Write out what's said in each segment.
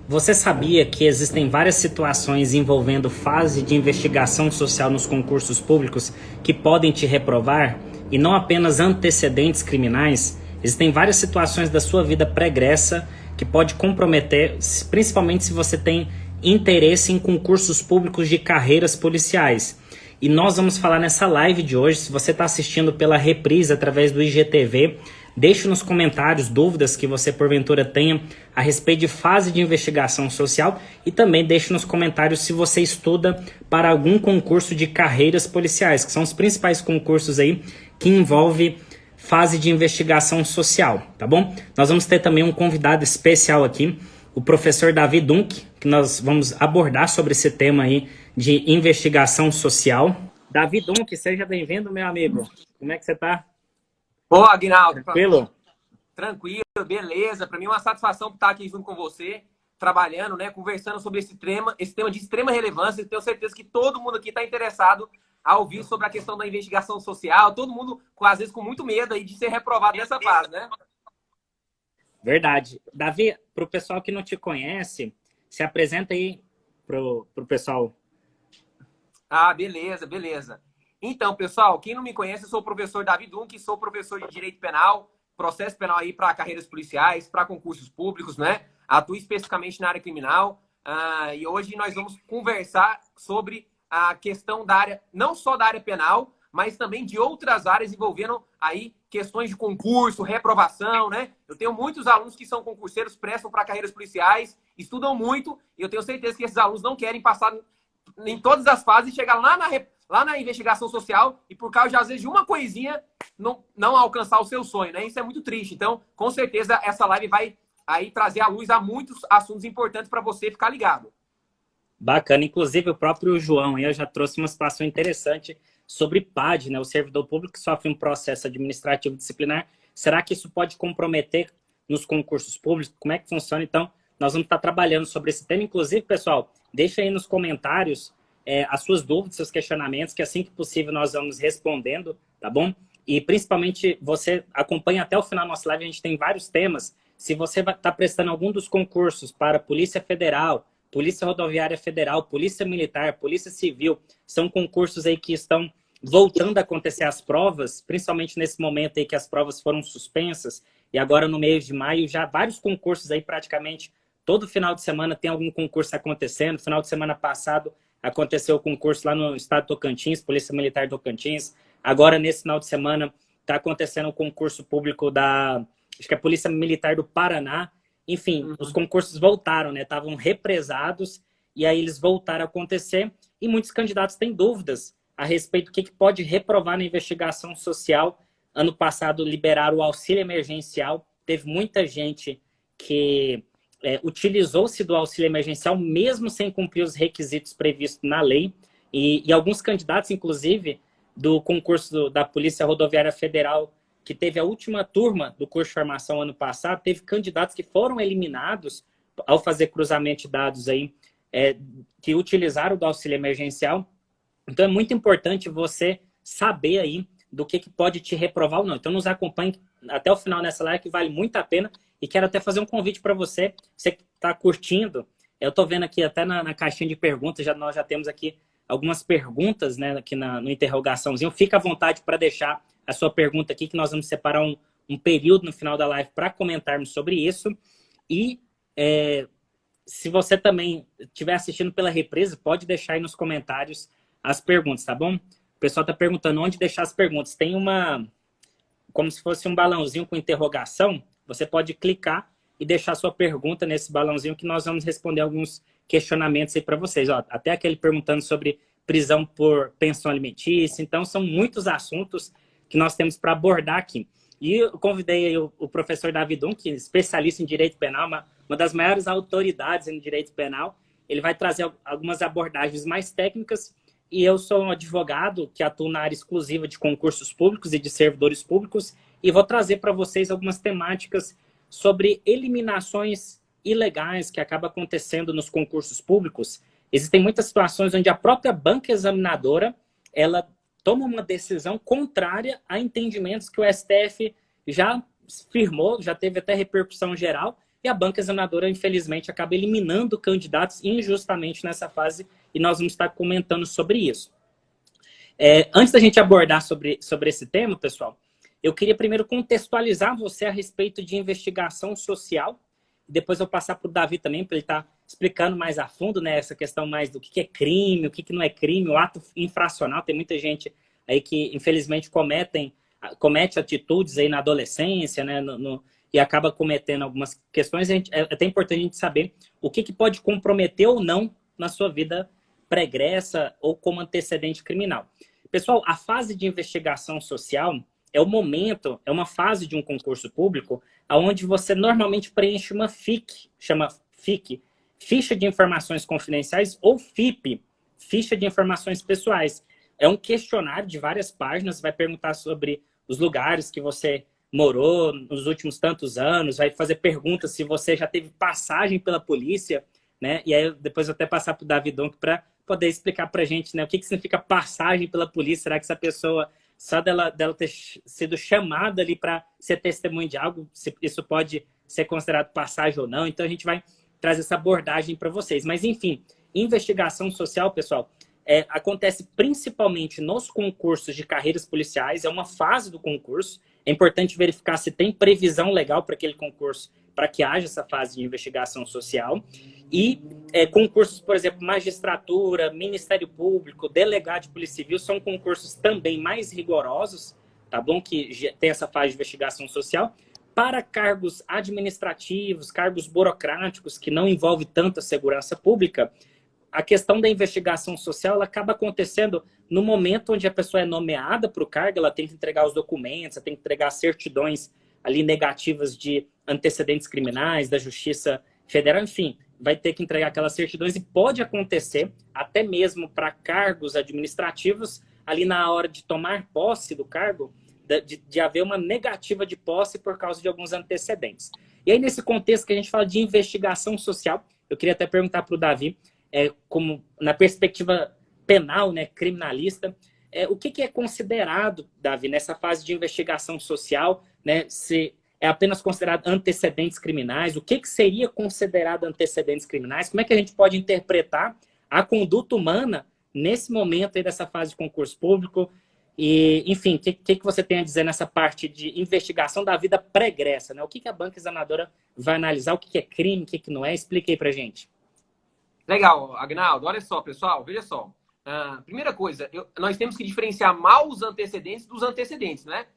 Você sabia que existem várias situações envolvendo fase de investigação social nos concursos públicos que podem te reprovar? E não apenas antecedentes criminais? Existem várias situações da sua vida pregressa que pode comprometer, principalmente se você tem interesse em concursos públicos de carreiras policiais. E nós vamos falar nessa live de hoje. Se você está assistindo pela reprise através do IGTV, deixe nos comentários dúvidas que você porventura tenha a respeito de fase de investigação social e também deixe nos comentários se você estuda para algum concurso de carreiras policiais, que são os principais concursos aí que envolve fase de investigação social, tá bom? Nós vamos ter também um convidado especial aqui, o professor Davi Dunk, que nós vamos abordar sobre esse tema aí de investigação social. Davi Dunk, seja bem-vindo, meu amigo. Como é que você tá? Ô, Aguinaldo, Tranquilo? tranquilo, beleza. Para mim é uma satisfação estar aqui junto com você, trabalhando, né, conversando sobre esse tema de extrema relevância. Eu tenho certeza que todo mundo aqui está interessado a ouvir sobre a questão da investigação social. Todo mundo, às vezes, com muito medo aí de ser reprovado nessa fase, né? Verdade. Davi, para o pessoal que não te conhece, se apresenta aí pro pessoal. Ah, beleza, beleza. Então, pessoal, quem não me conhece, eu sou o professor Davi Dunk, sou professor de Direito Penal, processo penal aí para carreiras policiais, para concursos públicos, né? Atuo especificamente na área criminal. E hoje nós vamos conversar sobre a questão da área, não só da área penal, mas também de outras áreas envolvendo aí questões de concurso, reprovação, né? Eu tenho muitos alunos que são concurseiros, prestam para carreiras policiais, estudam muito, e eu tenho certeza que esses alunos não querem passar em todas as fases e chegar lá na investigação social e por causa, às vezes, de uma coisinha, não alcançar o seu sonho, né? Isso é muito triste. Então, com certeza, essa live vai aí trazer à luz a muitos assuntos importantes para você ficar ligado. Bacana. Inclusive, o próprio João aí eu já trouxe uma situação interessante sobre PAD, né? O servidor público que sofre um processo administrativo disciplinar. Será que isso pode comprometer nos concursos públicos? Como é que funciona? Então, nós vamos estar trabalhando sobre esse tema. Inclusive, pessoal, deixa aí nos comentários as suas dúvidas, seus questionamentos, que assim que possível nós vamos respondendo, tá bom? E principalmente você acompanha até o final da nossa live, a gente tem vários temas. Se você vai estar prestando algum dos concursos para Polícia Federal, Polícia Rodoviária Federal, Polícia Militar, Polícia Civil, são concursos aí que estão voltando a acontecer as provas, principalmente nesse momento aí que as provas foram suspensas, e agora no mês de maio já vários concursos aí praticamente todo final de semana tem algum concurso acontecendo. Final de semana passado aconteceu o concurso lá no estado de Tocantins, Polícia Militar de Tocantins. Agora, nesse final de semana, está acontecendo o concurso público acho que é a Polícia Militar do Paraná. Enfim, os concursos voltaram, né? Estavam represados e aí eles voltaram a acontecer. E muitos candidatos têm dúvidas a respeito do que pode reprovar na investigação social. Ano passado liberaram o auxílio emergencial. Teve muita gente que utilizou-se do auxílio emergencial mesmo sem cumprir os requisitos previstos na lei. E alguns candidatos, inclusive, do concurso da Polícia Rodoviária Federal, que teve a última turma do curso de formação ano passado, teve candidatos que foram eliminados ao fazer cruzamento de dados aí, que utilizaram do auxílio emergencial. Então é muito importante você saber aí do que pode te reprovar ou não. Então nos acompanhe até o final nessa live, que vale muito a pena. E quero até fazer um convite para você que está curtindo. Eu estou vendo aqui até na caixinha de perguntas, nós já temos aqui algumas perguntas, né, aqui no interrogaçãozinho. Fica à vontade para deixar a sua pergunta aqui, que nós vamos separar um período no final da live para comentarmos sobre isso. E se você também estiver assistindo pela reprise, pode deixar aí nos comentários as perguntas, tá bom? O pessoal está perguntando onde deixar as perguntas. Tem como se fosse um balãozinho com interrogação. Você pode clicar e deixar sua pergunta nesse balãozinho que nós vamos responder alguns questionamentos aí para vocês. Ó, até aquele perguntando sobre prisão por pensão alimentícia. Então, são muitos assuntos que nós temos para abordar aqui. E eu convidei aí o professor Davi Dunk, especialista em direito penal, uma das maiores autoridades em direito penal. Ele vai trazer algumas abordagens mais técnicas. E eu sou um advogado que atuo na área exclusiva de concursos públicos e de servidores públicos e vou trazer para vocês algumas temáticas sobre eliminações ilegais que acabam acontecendo nos concursos públicos. Existem muitas situações onde a própria banca examinadora ela toma uma decisão contrária a entendimentos que o STF já firmou, já teve até repercussão geral, e a banca examinadora, infelizmente, acaba eliminando candidatos injustamente nessa fase, e nós vamos estar comentando sobre isso. Antes da gente abordar sobre esse tema, pessoal, eu queria primeiro contextualizar você a respeito de investigação social, e depois eu passar para o Davi também, para ele estar explicando mais a fundo, né, essa questão mais do que é crime, o que não é crime, o ato infracional. Tem muita gente aí que, infelizmente, comete atitudes aí na adolescência, né, e acaba cometendo algumas questões. É até importante a gente saber o que pode comprometer ou não na sua vida pregressa ou como antecedente criminal. Pessoal, a fase de investigação social é o momento, é uma fase de um concurso público onde você normalmente preenche uma FIC, chama FIC, Ficha de Informações Confidenciais, ou FIP, Ficha de Informações Pessoais. É um questionário de várias páginas, vai perguntar sobre os lugares que você morou nos últimos tantos anos, vai fazer perguntas se você já teve passagem pela polícia, né? E aí depois eu até passar para o Davi Donk para poder explicar para a gente, né, o que significa passagem pela polícia. Será que essa pessoa, só dela ter sido chamada ali para ser testemunha de algo, se isso pode ser considerado passagem ou não? Então a gente vai trazer essa abordagem para vocês. Mas enfim, investigação social, pessoal, acontece principalmente nos concursos de carreiras policiais, é uma fase do concurso. É importante verificar se tem previsão legal para aquele concurso, para que haja essa fase de investigação social. E concursos, por exemplo, magistratura, Ministério Público, delegado de Polícia Civil, são concursos também mais rigorosos, tá bom? Que tem essa fase de investigação social. Para cargos administrativos, cargos burocráticos, que não envolve tanto a segurança pública, a questão da investigação social ela acaba acontecendo no momento onde a pessoa é nomeada para o cargo. Ela tem que entregar os documentos, ela tem que entregar certidões ali negativas de antecedentes criminais, da Justiça Federal, enfim, vai ter que entregar aquelas certidões, e pode acontecer, até mesmo para cargos administrativos, ali na hora de tomar posse do cargo, de haver uma negativa de posse por causa de alguns antecedentes. E aí, nesse contexto que a gente fala de investigação social, eu queria até perguntar para o Davi, como na perspectiva penal, né, criminalista, o que é considerado, Davi, nessa fase de investigação social, né, se é apenas considerado antecedentes criminais, o que seria considerado antecedentes criminais, como é que a gente pode interpretar a conduta humana nesse momento aí dessa fase de concurso público, e, enfim, o que você tem a dizer nessa parte de investigação da vida pregressa, né? O que a banca examinadora vai analisar, o que é crime, o que não é? Explique aí pra gente. Legal, Agnaldo. Olha só, pessoal, veja só. Primeira coisa, nós temos que diferenciar maus antecedentes dos antecedentes, né?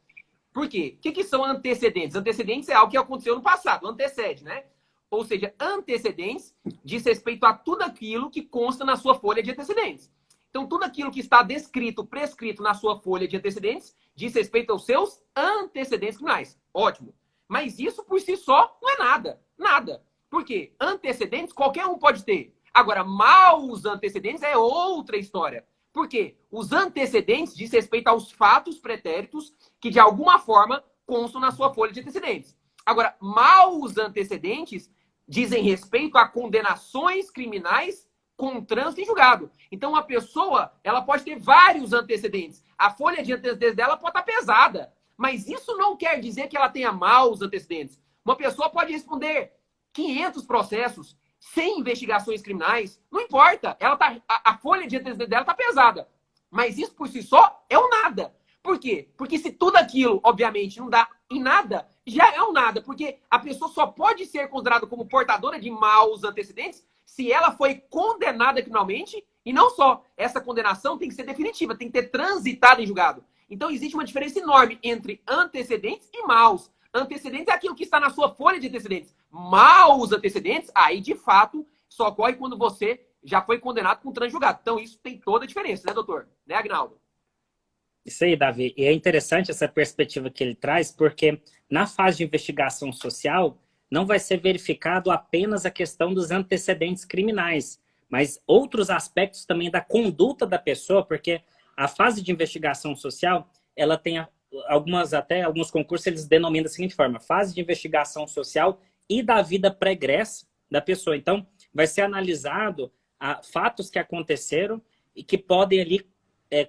Por quê? O que são antecedentes? Antecedentes é algo que aconteceu no passado, antecede, né? Ou seja, antecedentes diz respeito a tudo aquilo que consta na sua folha de antecedentes. Então, tudo aquilo que está descrito, prescrito na sua folha de antecedentes, diz respeito aos seus antecedentes criminais. Ótimo. Mas isso por si só não é nada. Nada. Por quê? Antecedentes qualquer um pode ter. Agora, maus antecedentes é outra história. Por quê? Os antecedentes diz respeito aos fatos pretéritos que, de alguma forma, constam na sua folha de antecedentes. Agora, maus antecedentes dizem respeito a condenações criminais com trânsito em julgado. Então, a pessoa ela pode ter vários antecedentes. A folha de antecedentes dela pode estar pesada. Mas isso não quer dizer que ela tenha maus antecedentes. Uma pessoa pode responder 500 processos, 100 investigações criminais, não importa. A folha de antecedentes dela está pesada. Mas isso por si só é um nada. Por quê? Porque se tudo aquilo, obviamente, não dá em nada, já é um nada. Porque a pessoa só pode ser considerada como portadora de maus antecedentes se ela foi condenada criminalmente, e não só. Essa condenação tem que ser definitiva, tem que ter transitado em julgado. Então, existe uma diferença enorme entre antecedentes e maus. Antecedentes é aquilo que está na sua folha de antecedentes. Maus antecedentes, aí, de fato, só ocorre quando você já foi condenado com trânsito em julgado. Então, isso tem toda a diferença, né, doutor? Né, Agnaldo? Isso aí, Davi. E é interessante essa perspectiva que ele traz, porque na fase de investigação social, não vai ser verificado apenas a questão dos antecedentes criminais, mas outros aspectos também da conduta da pessoa, porque a fase de investigação social, ela tem alguns concursos, eles denominam da seguinte forma: fase de investigação social e da vida pregressa da pessoa. Então, vai ser analisado fatos que aconteceram e que podem ali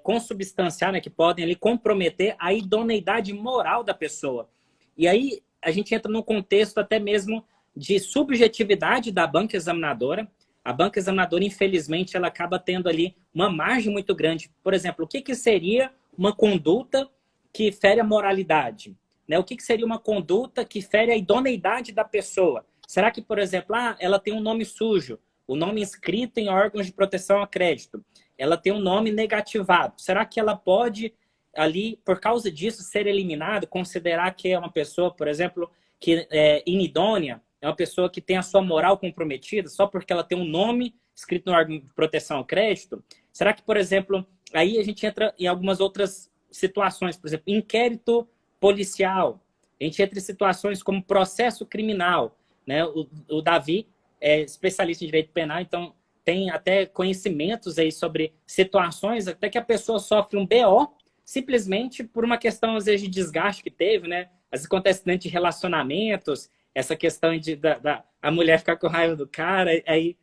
consubstanciar, né, que podem ali comprometer a idoneidade moral da pessoa. E aí, a gente entra num contexto até mesmo de subjetividade da banca examinadora. A banca examinadora, infelizmente, ela acaba tendo ali uma margem muito grande. Por exemplo, o que seria uma conduta que fere a moralidade? Né? O que seria uma conduta que fere a idoneidade da pessoa? Será que, por exemplo, ela tem um nome sujo, o nome inscrito em órgãos de proteção a crédito, ela tem um nome negativado. Será que ela pode, ali, por causa disso, ser eliminada, considerar que é uma pessoa, por exemplo, que é inidônea, é uma pessoa que tem a sua moral comprometida só porque ela tem um nome escrito no órgão de proteção ao crédito? Será que, por exemplo, aí a gente entra em algumas outras situações, por exemplo, inquérito policial, a gente entra em situações como processo criminal, né? O Davi é especialista em direito penal, então tem até conhecimentos aí sobre situações até que a pessoa sofre um BO simplesmente por uma questão, às vezes, de desgaste que teve, né? Às vezes acontece dentro de relacionamentos, essa questão de a mulher ficar com raiva do cara, aí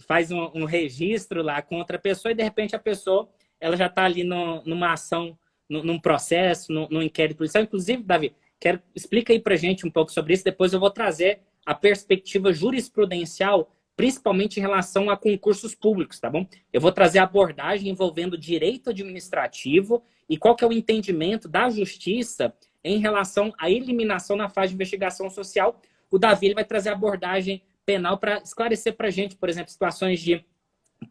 faz um registro lá com outra pessoa e, de repente, a pessoa ela já está ali numa ação, num processo, num inquérito policial. Inclusive, Davi, explica aí pra gente um pouco sobre isso, depois eu vou trazer a perspectiva jurisprudencial, principalmente em relação a concursos públicos, tá bom? Eu vou trazer a abordagem envolvendo direito administrativo e qual que é o entendimento da justiça em relação à eliminação na fase de investigação social. O Davi ele vai trazer a abordagem penal para esclarecer para a gente, por exemplo, situações de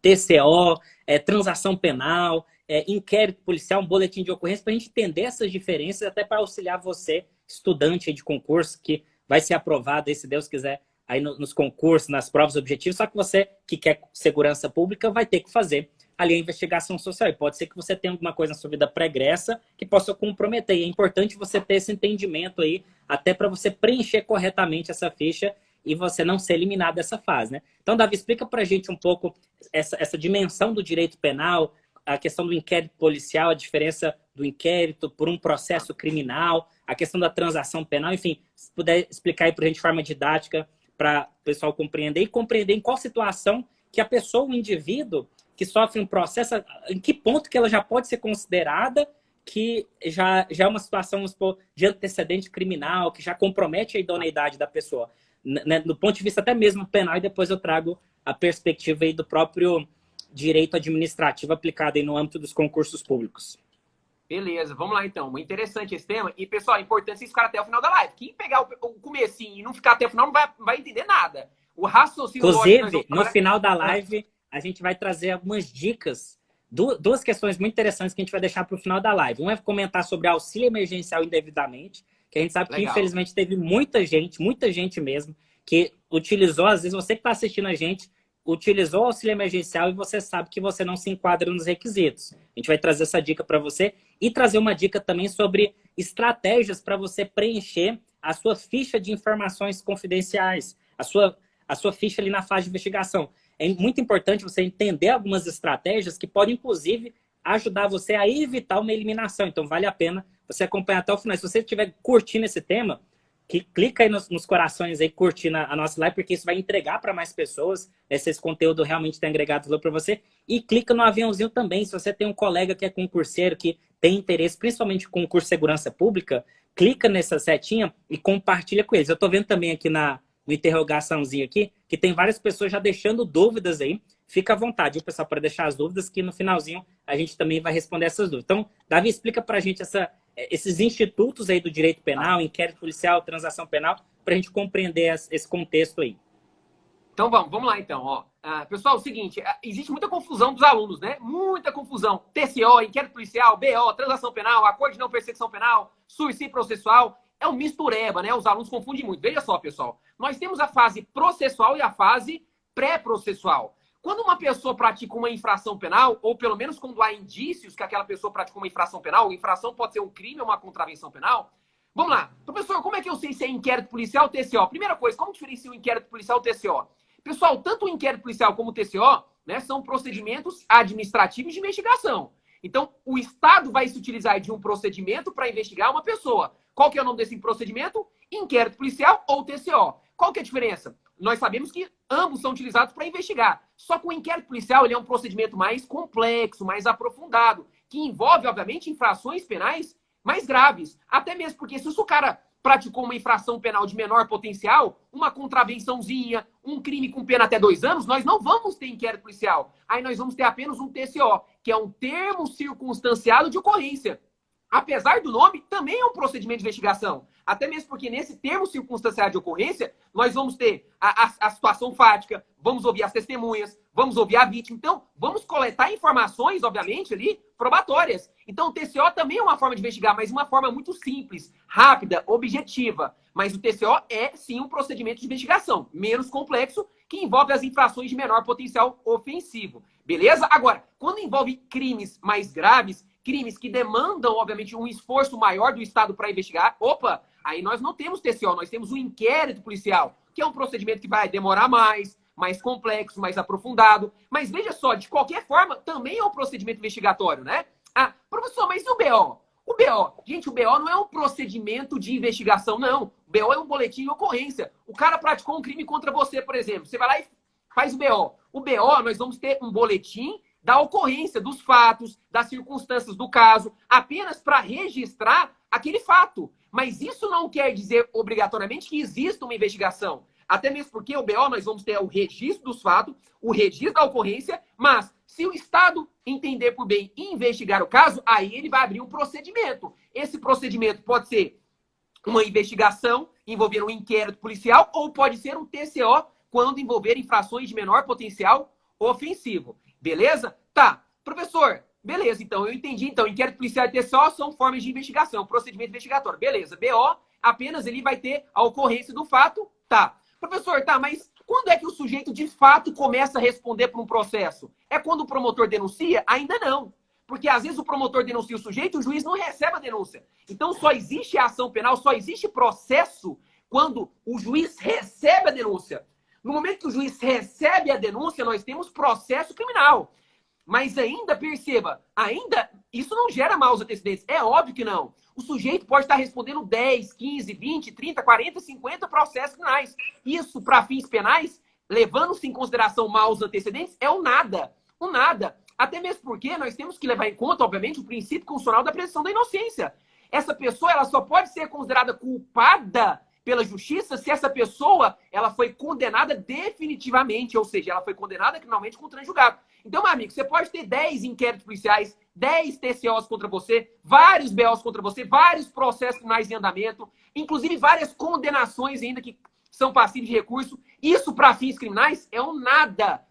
TCO, transação penal, inquérito policial, um boletim de ocorrência, para a gente entender essas diferenças, até para auxiliar você, estudante de concurso, que vai ser aprovado, aí, se Deus quiser, aí nos concursos, nas provas objetivas, só que você que quer segurança pública vai ter que fazer ali a investigação social. E pode ser que você tenha alguma coisa na sua vida pregressa que possa comprometer. E é importante você ter esse entendimento aí, até para você preencher corretamente essa ficha e você não ser eliminado dessa fase, né? Então, Davi, explica para a gente um pouco essa dimensão do direito penal, a questão do inquérito policial, a diferença do inquérito por um processo criminal, a questão da transação penal, enfim, se puder explicar aí para a gente de forma didática, para o pessoal compreender e compreender em qual situação que a pessoa, o indivíduo que sofre um processo, em que ponto que ela já pode ser considerada que já é uma situação, vamos supor, de antecedente criminal, que já compromete a idoneidade da pessoa, né, do ponto de vista até mesmo penal, e depois eu trago a perspectiva aí do próprio direito administrativo aplicado aí no âmbito dos concursos públicos. Beleza, vamos lá então. Muito interessante esse tema. E, pessoal, é importante vocês ficarem até o final da live. Quem pegar o comecinho e não ficar até o final não vai entender nada. O raciocínio... Inclusive, no final da live, a gente vai trazer algumas dicas, duas questões muito interessantes que a gente vai deixar para o final da live. Um é comentar sobre auxílio emergencial indevidamente, que a gente sabe que, infelizmente, teve muita gente mesmo, que utilizou, às vezes você que está assistindo a gente, utilizou o auxílio emergencial e você sabe que você não se enquadra nos requisitos. A gente vai trazer essa dica para você e trazer uma dica também sobre estratégias para você preencher a sua ficha de informações confidenciais, a sua ficha ali na fase de investigação. É muito importante você entender algumas estratégias que podem, inclusive, ajudar você a evitar uma eliminação. Então, vale a pena você acompanhar até o final. Se você estiver curtindo esse tema, clica aí nos corações aí, curtindo a nossa live, porque isso vai entregar para mais pessoas, se esse conteúdo realmente tem agregado valor para você. E clica no aviãozinho também, se você tem um colega que é concurseiro, que tem interesse, principalmente em concurso de segurança pública, clica nessa setinha e compartilha com eles. Eu estou vendo também aqui no interrogaçãozinho aqui, que tem várias pessoas já deixando dúvidas aí. Fica à vontade, viu, pessoal, para deixar as dúvidas, que no finalzinho a gente também vai responder essas dúvidas. Então, Davi, explica para a gente esses institutos aí do direito penal, inquérito policial, transação penal, para a gente compreender esse contexto aí. Então vamos lá então. Ó. Pessoal, é o seguinte, existe muita confusão dos alunos, né? Muita confusão. TCO, inquérito policial, BO, transação penal, acordo de não perseguição penal, suicídio processual. É um mistureba, né? Os alunos confundem muito. Veja só, pessoal. Nós temos a fase processual e a fase pré-processual. Quando uma pessoa pratica uma infração penal, ou pelo menos quando há indícios que aquela pessoa praticou uma infração penal, infração pode ser um crime ou uma contravenção penal. Vamos lá. Professor, como é que eu sei se é inquérito policial ou TCO? Primeira coisa, como diferencia o inquérito policial ou TCO? Pessoal, tanto o inquérito policial como o TCO, né, são procedimentos administrativos de investigação. Então, o Estado vai se utilizar de um procedimento para investigar uma pessoa. Qual que é o nome desse procedimento? Inquérito policial ou TCO. Qual que é a diferença? Nós sabemos que ambos são utilizados para investigar. Só que o inquérito policial ele é um procedimento mais complexo, mais aprofundado, que envolve, obviamente, infrações penais mais graves. Até mesmo porque se o cara praticou uma infração penal de menor potencial, uma contravençãozinha, um crime com pena até 2 anos, nós não vamos ter inquérito policial. Aí nós vamos ter apenas um TCO, que é um termo circunstanciado de ocorrência. Apesar do nome, também é um procedimento de investigação. Até mesmo porque nesse termo circunstanciado de ocorrência, nós vamos ter a situação fática, vamos ouvir as testemunhas, vamos ouvir a vítima. Então, vamos coletar informações, obviamente, ali, probatórias. Então, o TCO também é uma forma de investigar, mas uma forma muito simples, rápida, objetiva. Mas o TCO é, sim, um procedimento de investigação, menos complexo, que envolve as infrações de menor potencial ofensivo. Beleza? Agora, quando envolve crimes mais graves, crimes que demandam, obviamente, um esforço maior do Estado para investigar, opa, aí nós não temos TCO, nós temos um inquérito policial, que é um procedimento que vai demorar mais complexo, mais aprofundado. Mas veja só, de qualquer forma, também é um procedimento investigatório, né? Ah, professor, mas e o BO? O BO, gente, o BO não é um procedimento de investigação, não. O BO é um boletim de ocorrência. O cara praticou um crime contra você, por exemplo. Você vai lá e faz o BO. O BO, nós vamos ter um boletim da ocorrência, dos fatos, das circunstâncias do caso, apenas para registrar aquele fato. Mas isso não quer dizer, obrigatoriamente, que exista uma investigação. Até mesmo porque o BO nós vamos ter o registro dos fatos, o registro da ocorrência, mas se o Estado entender por bem investigar o caso, aí ele vai abrir um procedimento. Esse procedimento pode ser uma investigação envolvendo um inquérito policial ou pode ser um TCO quando envolver infrações de menor potencial ofensivo. Beleza? Tá. Professor, beleza. Então, eu entendi. Então, inquérito policial e TCO são formas de investigação, procedimento investigatório. Beleza. BO, apenas ele vai ter a ocorrência do fato. Tá. Professor, tá, mas quando é que o sujeito de fato começa a responder por um processo? É quando o promotor denuncia? Ainda não. Porque às vezes o promotor denuncia o sujeito, o juiz não recebe a denúncia. Então só existe ação penal, só existe processo quando o juiz recebe a denúncia. No momento que o juiz recebe a denúncia, nós temos processo criminal. Mas ainda, perceba, ainda isso não gera maus antecedentes. É óbvio que não. O sujeito pode estar respondendo 10, 15, 20, 30, 40, 50 processos penais. Isso, para fins penais, levando-se em consideração maus antecedentes, é o nada. O nada. Até mesmo porque nós temos que levar em conta, obviamente, o princípio constitucional da presunção da inocência. Essa pessoa ela só pode ser considerada culpada pela justiça se essa pessoa ela foi condenada definitivamente, ou seja, ela foi condenada criminalmente com transjulgado. Então, meu amigo, você pode ter 10 inquéritos policiais, 10 TCOs contra você, vários BOs contra você, vários processos criminais em andamento, inclusive várias condenações ainda que são passíveis de recurso. Isso, para fins criminais, é um nada.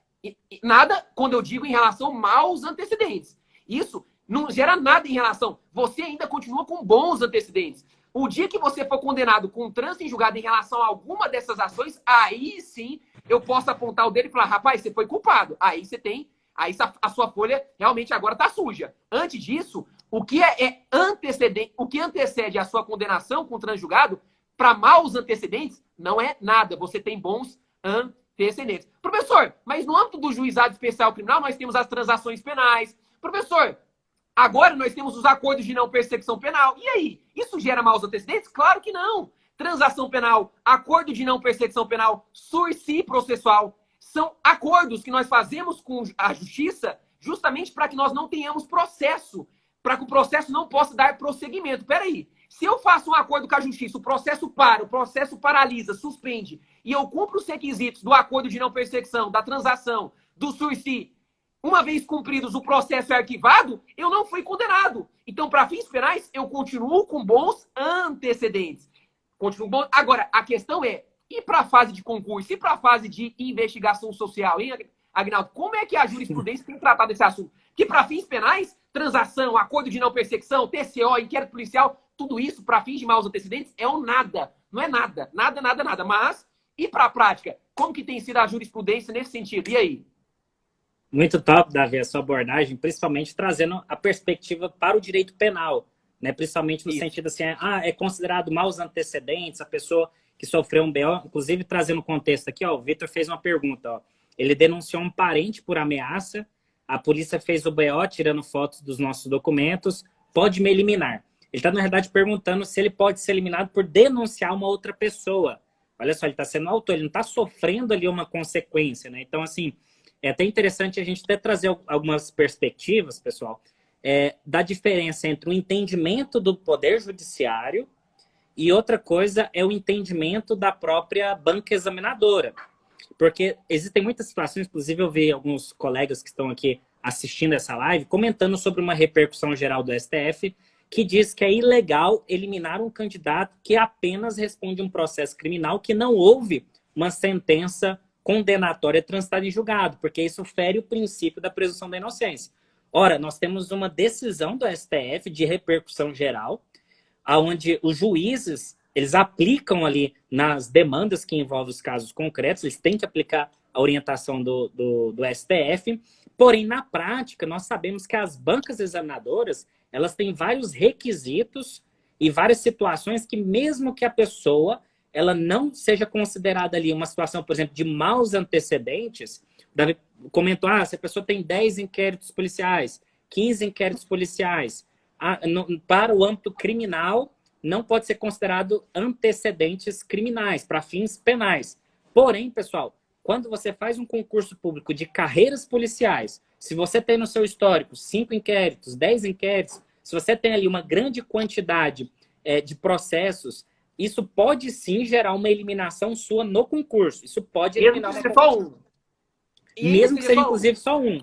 Nada, quando eu digo em relação a maus antecedentes. Isso não gera nada em relação. Você ainda continua com bons antecedentes. O dia que você for condenado com trânsito em julgado em relação a alguma dessas ações, aí sim eu posso apontar o dedo e falar, rapaz, você foi culpado. Aí você tem, aí a sua folha realmente agora está suja. Antes disso, o que é antecedente, o que antecede a sua condenação com trânsito em julgado, para maus antecedentes, não é nada. Você tem bons antecedentes. Professor, mas no âmbito do juizado especial criminal, nós temos as transações penais. Professor, agora nós temos os acordos de não persecução penal. E aí? Isso gera maus antecedentes? Claro que não. Transação penal, acordo de não persecução penal, sursi processual. São acordos que nós fazemos com a justiça justamente para que nós não tenhamos processo, para que o processo não possa dar prosseguimento. Peraí, se eu faço um acordo com a justiça, o processo para, o processo paralisa, suspende, e eu cumpro os requisitos do acordo de não persecução, da transação, do sursi, uma vez cumpridos o processo é arquivado, eu não fui condenado. Então, para fins penais, eu continuo com bons antecedentes. Continuo bom. Agora, a questão é, e para a fase de concurso, e para a fase de investigação social, hein, Agnaldo? Como é que a jurisprudência tem tratado esse assunto? Que para fins penais, transação, acordo de não persecução, TCO, inquérito policial, tudo isso para fins de maus antecedentes é um nada. Não é nada. Nada, nada, nada. Mas, e para a prática? Como que tem sido a jurisprudência nesse sentido? E aí? Muito top, Davi, a sua abordagem, principalmente trazendo a perspectiva para o direito penal, né? Principalmente no sentido assim, é considerado maus antecedentes, a pessoa que sofreu um BO, inclusive trazendo o contexto aqui, ó, o Vitor fez uma pergunta, ó, ele denunciou um parente por ameaça, a polícia fez o BO tirando fotos dos nossos documentos, pode me eliminar? Ele está, na verdade, perguntando se ele pode ser eliminado por denunciar uma outra pessoa. Olha só, ele está sendo autor, ele não está sofrendo ali uma consequência, né? Então, assim, é até interessante a gente até trazer algumas perspectivas, pessoal, da diferença entre o entendimento do Poder Judiciário e outra coisa é o entendimento da própria banca examinadora. Porque existem muitas situações, inclusive eu vi alguns colegas que estão aqui assistindo essa live comentando sobre uma repercussão geral do STF que diz que é ilegal eliminar um candidato que apenas responde um processo criminal que não houve uma sentença condenatória transitada em julgado, porque isso fere o princípio da presunção da inocência. Ora, nós temos uma decisão do STF de repercussão geral, onde os juízes eles aplicam ali nas demandas que envolvem os casos concretos, eles têm que aplicar a orientação do STF, porém, na prática, nós sabemos que as bancas examinadoras elas têm vários requisitos e várias situações que mesmo que a pessoa ela não seja considerada ali uma situação, por exemplo, de maus antecedentes, Davi comentou, se a pessoa tem 10 inquéritos policiais, 15 inquéritos policiais, para o âmbito criminal, não pode ser considerado antecedentes criminais, para fins penais. Porém, pessoal, quando você faz um concurso público de carreiras policiais, se você tem no seu histórico 5 inquéritos, 10 inquéritos, se você tem ali uma grande quantidade de processos, isso pode sim gerar uma eliminação sua no concurso. Isso pode eliminar uma concurso. Mesmo que seja, inclusive, só um.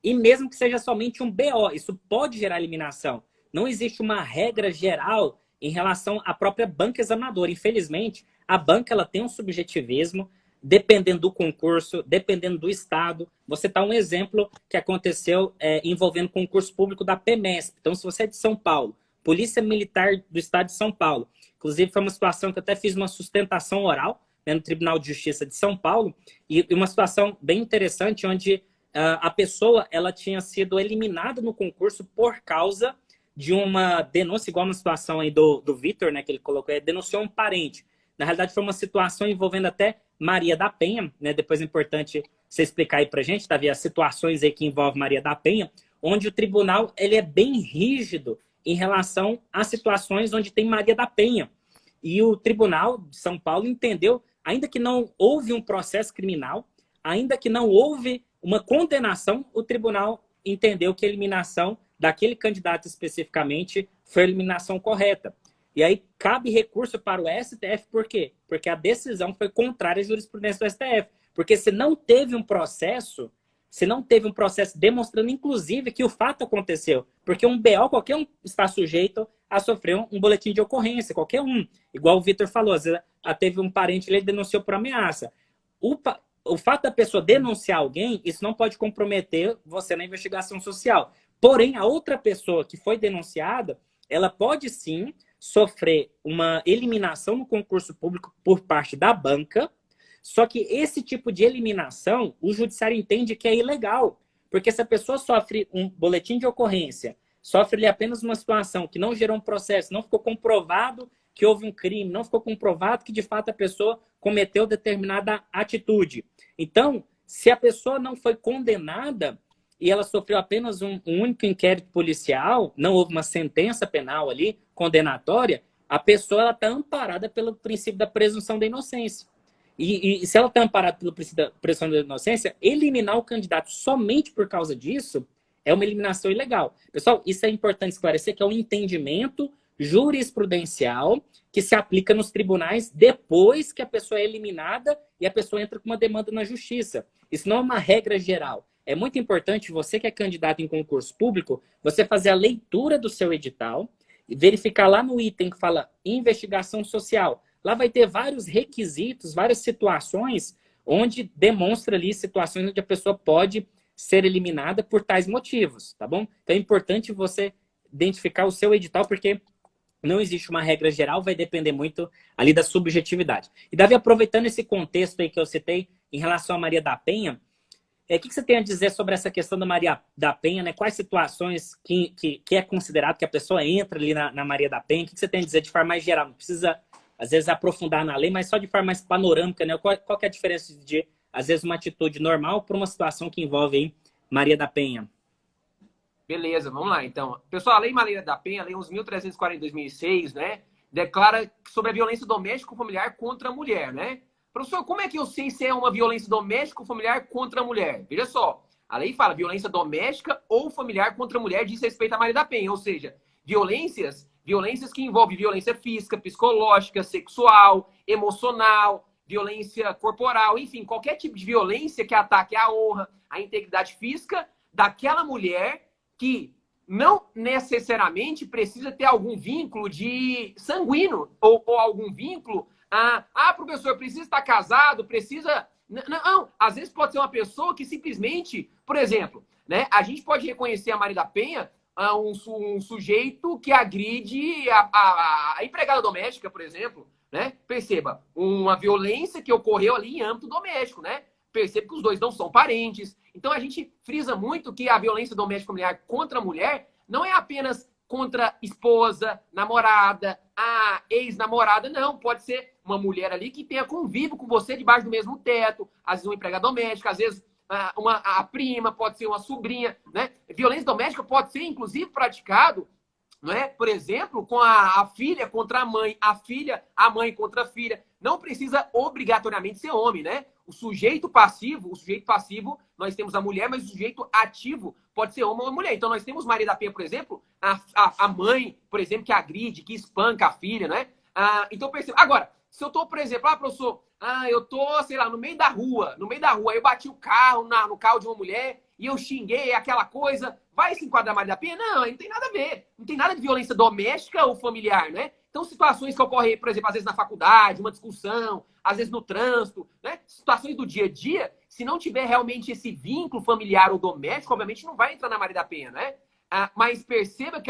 E mesmo que seja somente um BO, isso pode gerar eliminação. Não existe uma regra geral em relação à própria banca examinadora. Infelizmente, a banca ela tem um subjetivismo, dependendo do concurso, dependendo do estado. Você está um exemplo que aconteceu envolvendo concurso público da PEMESP. Então, se você é de São Paulo, Polícia Militar do Estado de São Paulo, inclusive foi uma situação que eu até fiz uma sustentação oral, né, no Tribunal de Justiça de São Paulo, e uma situação bem interessante, onde a pessoa ela tinha sido eliminada no concurso por causa de uma denúncia, igual uma situação aí do Vitor, né, que ele colocou, denunciou um parente. Na realidade, foi uma situação envolvendo até Maria da Penha, né? Depois é importante você explicar aí pra gente, Davi, as situações aí que envolvem Maria da Penha, onde o tribunal ele é bem rígido em relação às situações onde tem Maria da Penha. E o Tribunal de São Paulo entendeu, ainda que não houve um processo criminal, ainda que não houve uma condenação, o tribunal entendeu que a eliminação daquele candidato especificamente foi a eliminação correta. E aí cabe recurso para o STF, por quê? Porque a decisão foi contrária à jurisprudência do STF. Porque se não teve um processo demonstrando, inclusive, que o fato aconteceu. Porque um BO, qualquer um está sujeito a sofrer um boletim de ocorrência, qualquer um. Igual o Vitor falou, às vezes teve um parente, ele denunciou por ameaça. O fato da pessoa denunciar alguém, isso não pode comprometer você na investigação social. Porém, a outra pessoa que foi denunciada, ela pode sim sofrer uma eliminação no concurso público por parte da banca, só que esse tipo de eliminação, o judiciário entende que é ilegal. Porque se a pessoa sofre um boletim de ocorrência, sofre ali apenas uma situação que não gerou um processo, não ficou comprovado que houve um crime, não ficou comprovado que de fato a pessoa cometeu determinada atitude. Então, se a pessoa não foi condenada e ela sofreu apenas um único inquérito policial, não houve uma sentença penal ali, condenatória, a pessoa está amparada pelo princípio da presunção da inocência. E se ela está amparada pelo princípio da presunção da inocência, eliminar o candidato somente por causa disso é uma eliminação ilegal. Pessoal, isso é importante esclarecer, que é um entendimento jurisprudencial que se aplica nos tribunais depois que a pessoa é eliminada e a pessoa entra com uma demanda na justiça. Isso não é uma regra geral. É muito importante você que é candidato em concurso público, você fazer a leitura do seu edital e verificar lá no item que fala investigação social. Lá vai ter vários requisitos, várias situações onde demonstra ali situações onde a pessoa pode ser eliminada por tais motivos, tá bom? Então é importante você identificar o seu edital, porque não existe uma regra geral, vai depender muito ali da subjetividade. E Davi, aproveitando esse contexto aí que eu citei em relação a Maria da Penha, o que você tem a dizer sobre essa questão da Maria da Penha, né? Quais situações que é considerado que a pessoa entra ali na Maria da Penha? O que você tem a dizer de forma mais geral? Não precisa, às vezes, aprofundar na lei, mas só de forma mais panorâmica, né? Qual que é a diferença de, às vezes, uma atitude normal para uma situação que envolve aí Maria da Penha? Beleza, vamos lá, então. Pessoal, a Lei Maria da Penha, a Lei 11.340 de 2006, né? Declara sobre a violência doméstica familiar contra a mulher, né? Professor, como é que eu sei se é uma violência doméstica ou familiar contra a mulher? Veja só, a lei fala violência doméstica ou familiar contra a mulher diz respeito à Maria da Penha, ou seja, violências Violências que envolvem violência física, psicológica, sexual, emocional, violência corporal, enfim, qualquer tipo de violência que ataque a honra, a integridade física daquela mulher que não necessariamente precisa ter algum vínculo de sanguíneo ou algum vínculo. Professor, precisa estar casado, precisa. Não, às vezes pode ser uma pessoa que simplesmente, por exemplo, né, a gente pode reconhecer a Maria da Penha um sujeito que agride a empregada doméstica, por exemplo, né? Perceba, uma violência que ocorreu ali em âmbito doméstico, né? Perceba que os dois não são parentes. Então a gente frisa muito que a violência doméstica familiar contra a mulher não é apenas contra esposa, namorada, a ex-namorada, não. Pode ser uma mulher ali que tenha convívio com você debaixo do mesmo teto, às vezes uma empregada doméstica, às vezes a prima, pode ser uma sobrinha, né? Violência doméstica pode ser, inclusive, praticado, né? Por exemplo, com a filha contra a mãe, a mãe contra a filha. Não precisa obrigatoriamente ser homem, né? O sujeito passivo, nós temos a mulher, mas o sujeito ativo pode ser homem ou mulher. Então, nós temos Maria da Penha, por exemplo, a mãe, por exemplo, que agride, que espanca a filha, né? Então, perceba. Agora, se eu tô, por exemplo, professor, eu tô, sei lá, no meio da rua, eu bati o carro no carro de uma mulher e eu xinguei aquela coisa, vai se enquadrar Maria da Penha? Não, não tem nada a ver. Não tem nada de violência doméstica ou familiar, né? Então, situações que ocorrem, por exemplo, às vezes na faculdade, uma discussão, às vezes no trânsito, né? Situações do dia a dia, se não tiver realmente esse vínculo familiar ou doméstico, obviamente não vai entrar na Maria da Penha, né? Mas perceba que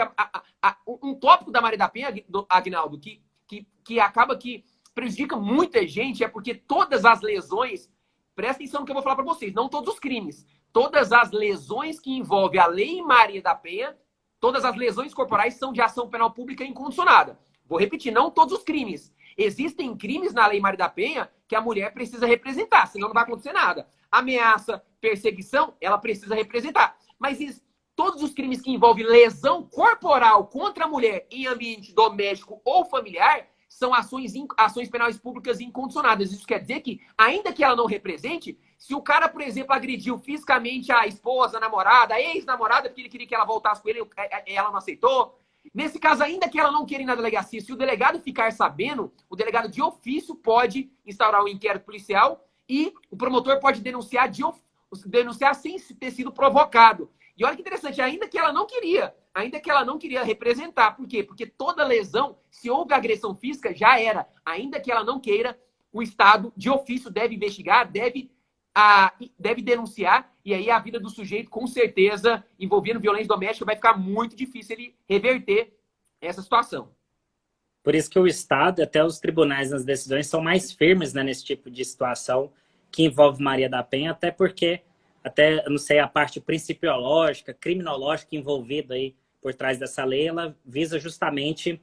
um tópico da Maria da Penha, Agnaldo, que acaba que prejudica muita gente, é porque todas as lesões, presta atenção no que eu vou falar para vocês, não todos os crimes, todas as lesões que envolvem a Lei Maria da Penha, todas as lesões corporais são de ação penal pública incondicionada. Vou repetir, não todos os crimes. Existem crimes na Lei Maria da Penha que a mulher precisa representar, senão não vai acontecer nada. Ameaça, perseguição, ela precisa representar. Mas todos os crimes que envolvem lesão corporal contra a mulher em ambiente doméstico ou familiar são ações penais públicas incondicionadas. Isso quer dizer que, ainda que ela não represente, se o cara, por exemplo, agrediu fisicamente a esposa, a namorada, a ex-namorada, porque ele queria que ela voltasse com ele, ela não aceitou. Nesse caso, ainda que ela não queira ir na delegacia, se o delegado ficar sabendo, o delegado de ofício pode instaurar um inquérito policial e o promotor pode denunciar sem ter sido provocado. E olha que interessante, ainda que ela não queria representar. Por quê? Porque toda lesão, se houve agressão física, já era. Ainda que ela não queira, o Estado, de ofício, deve investigar, deve denunciar, e aí a vida do sujeito, com certeza, envolvendo violência doméstica, vai ficar muito difícil ele reverter essa situação. Por isso que o Estado, até os tribunais nas decisões, são mais firmes, né, nesse tipo de situação que envolve Maria da Penha, até porque, não sei, a parte principiológica, criminológica envolvida aí por trás dessa lei, ela visa justamente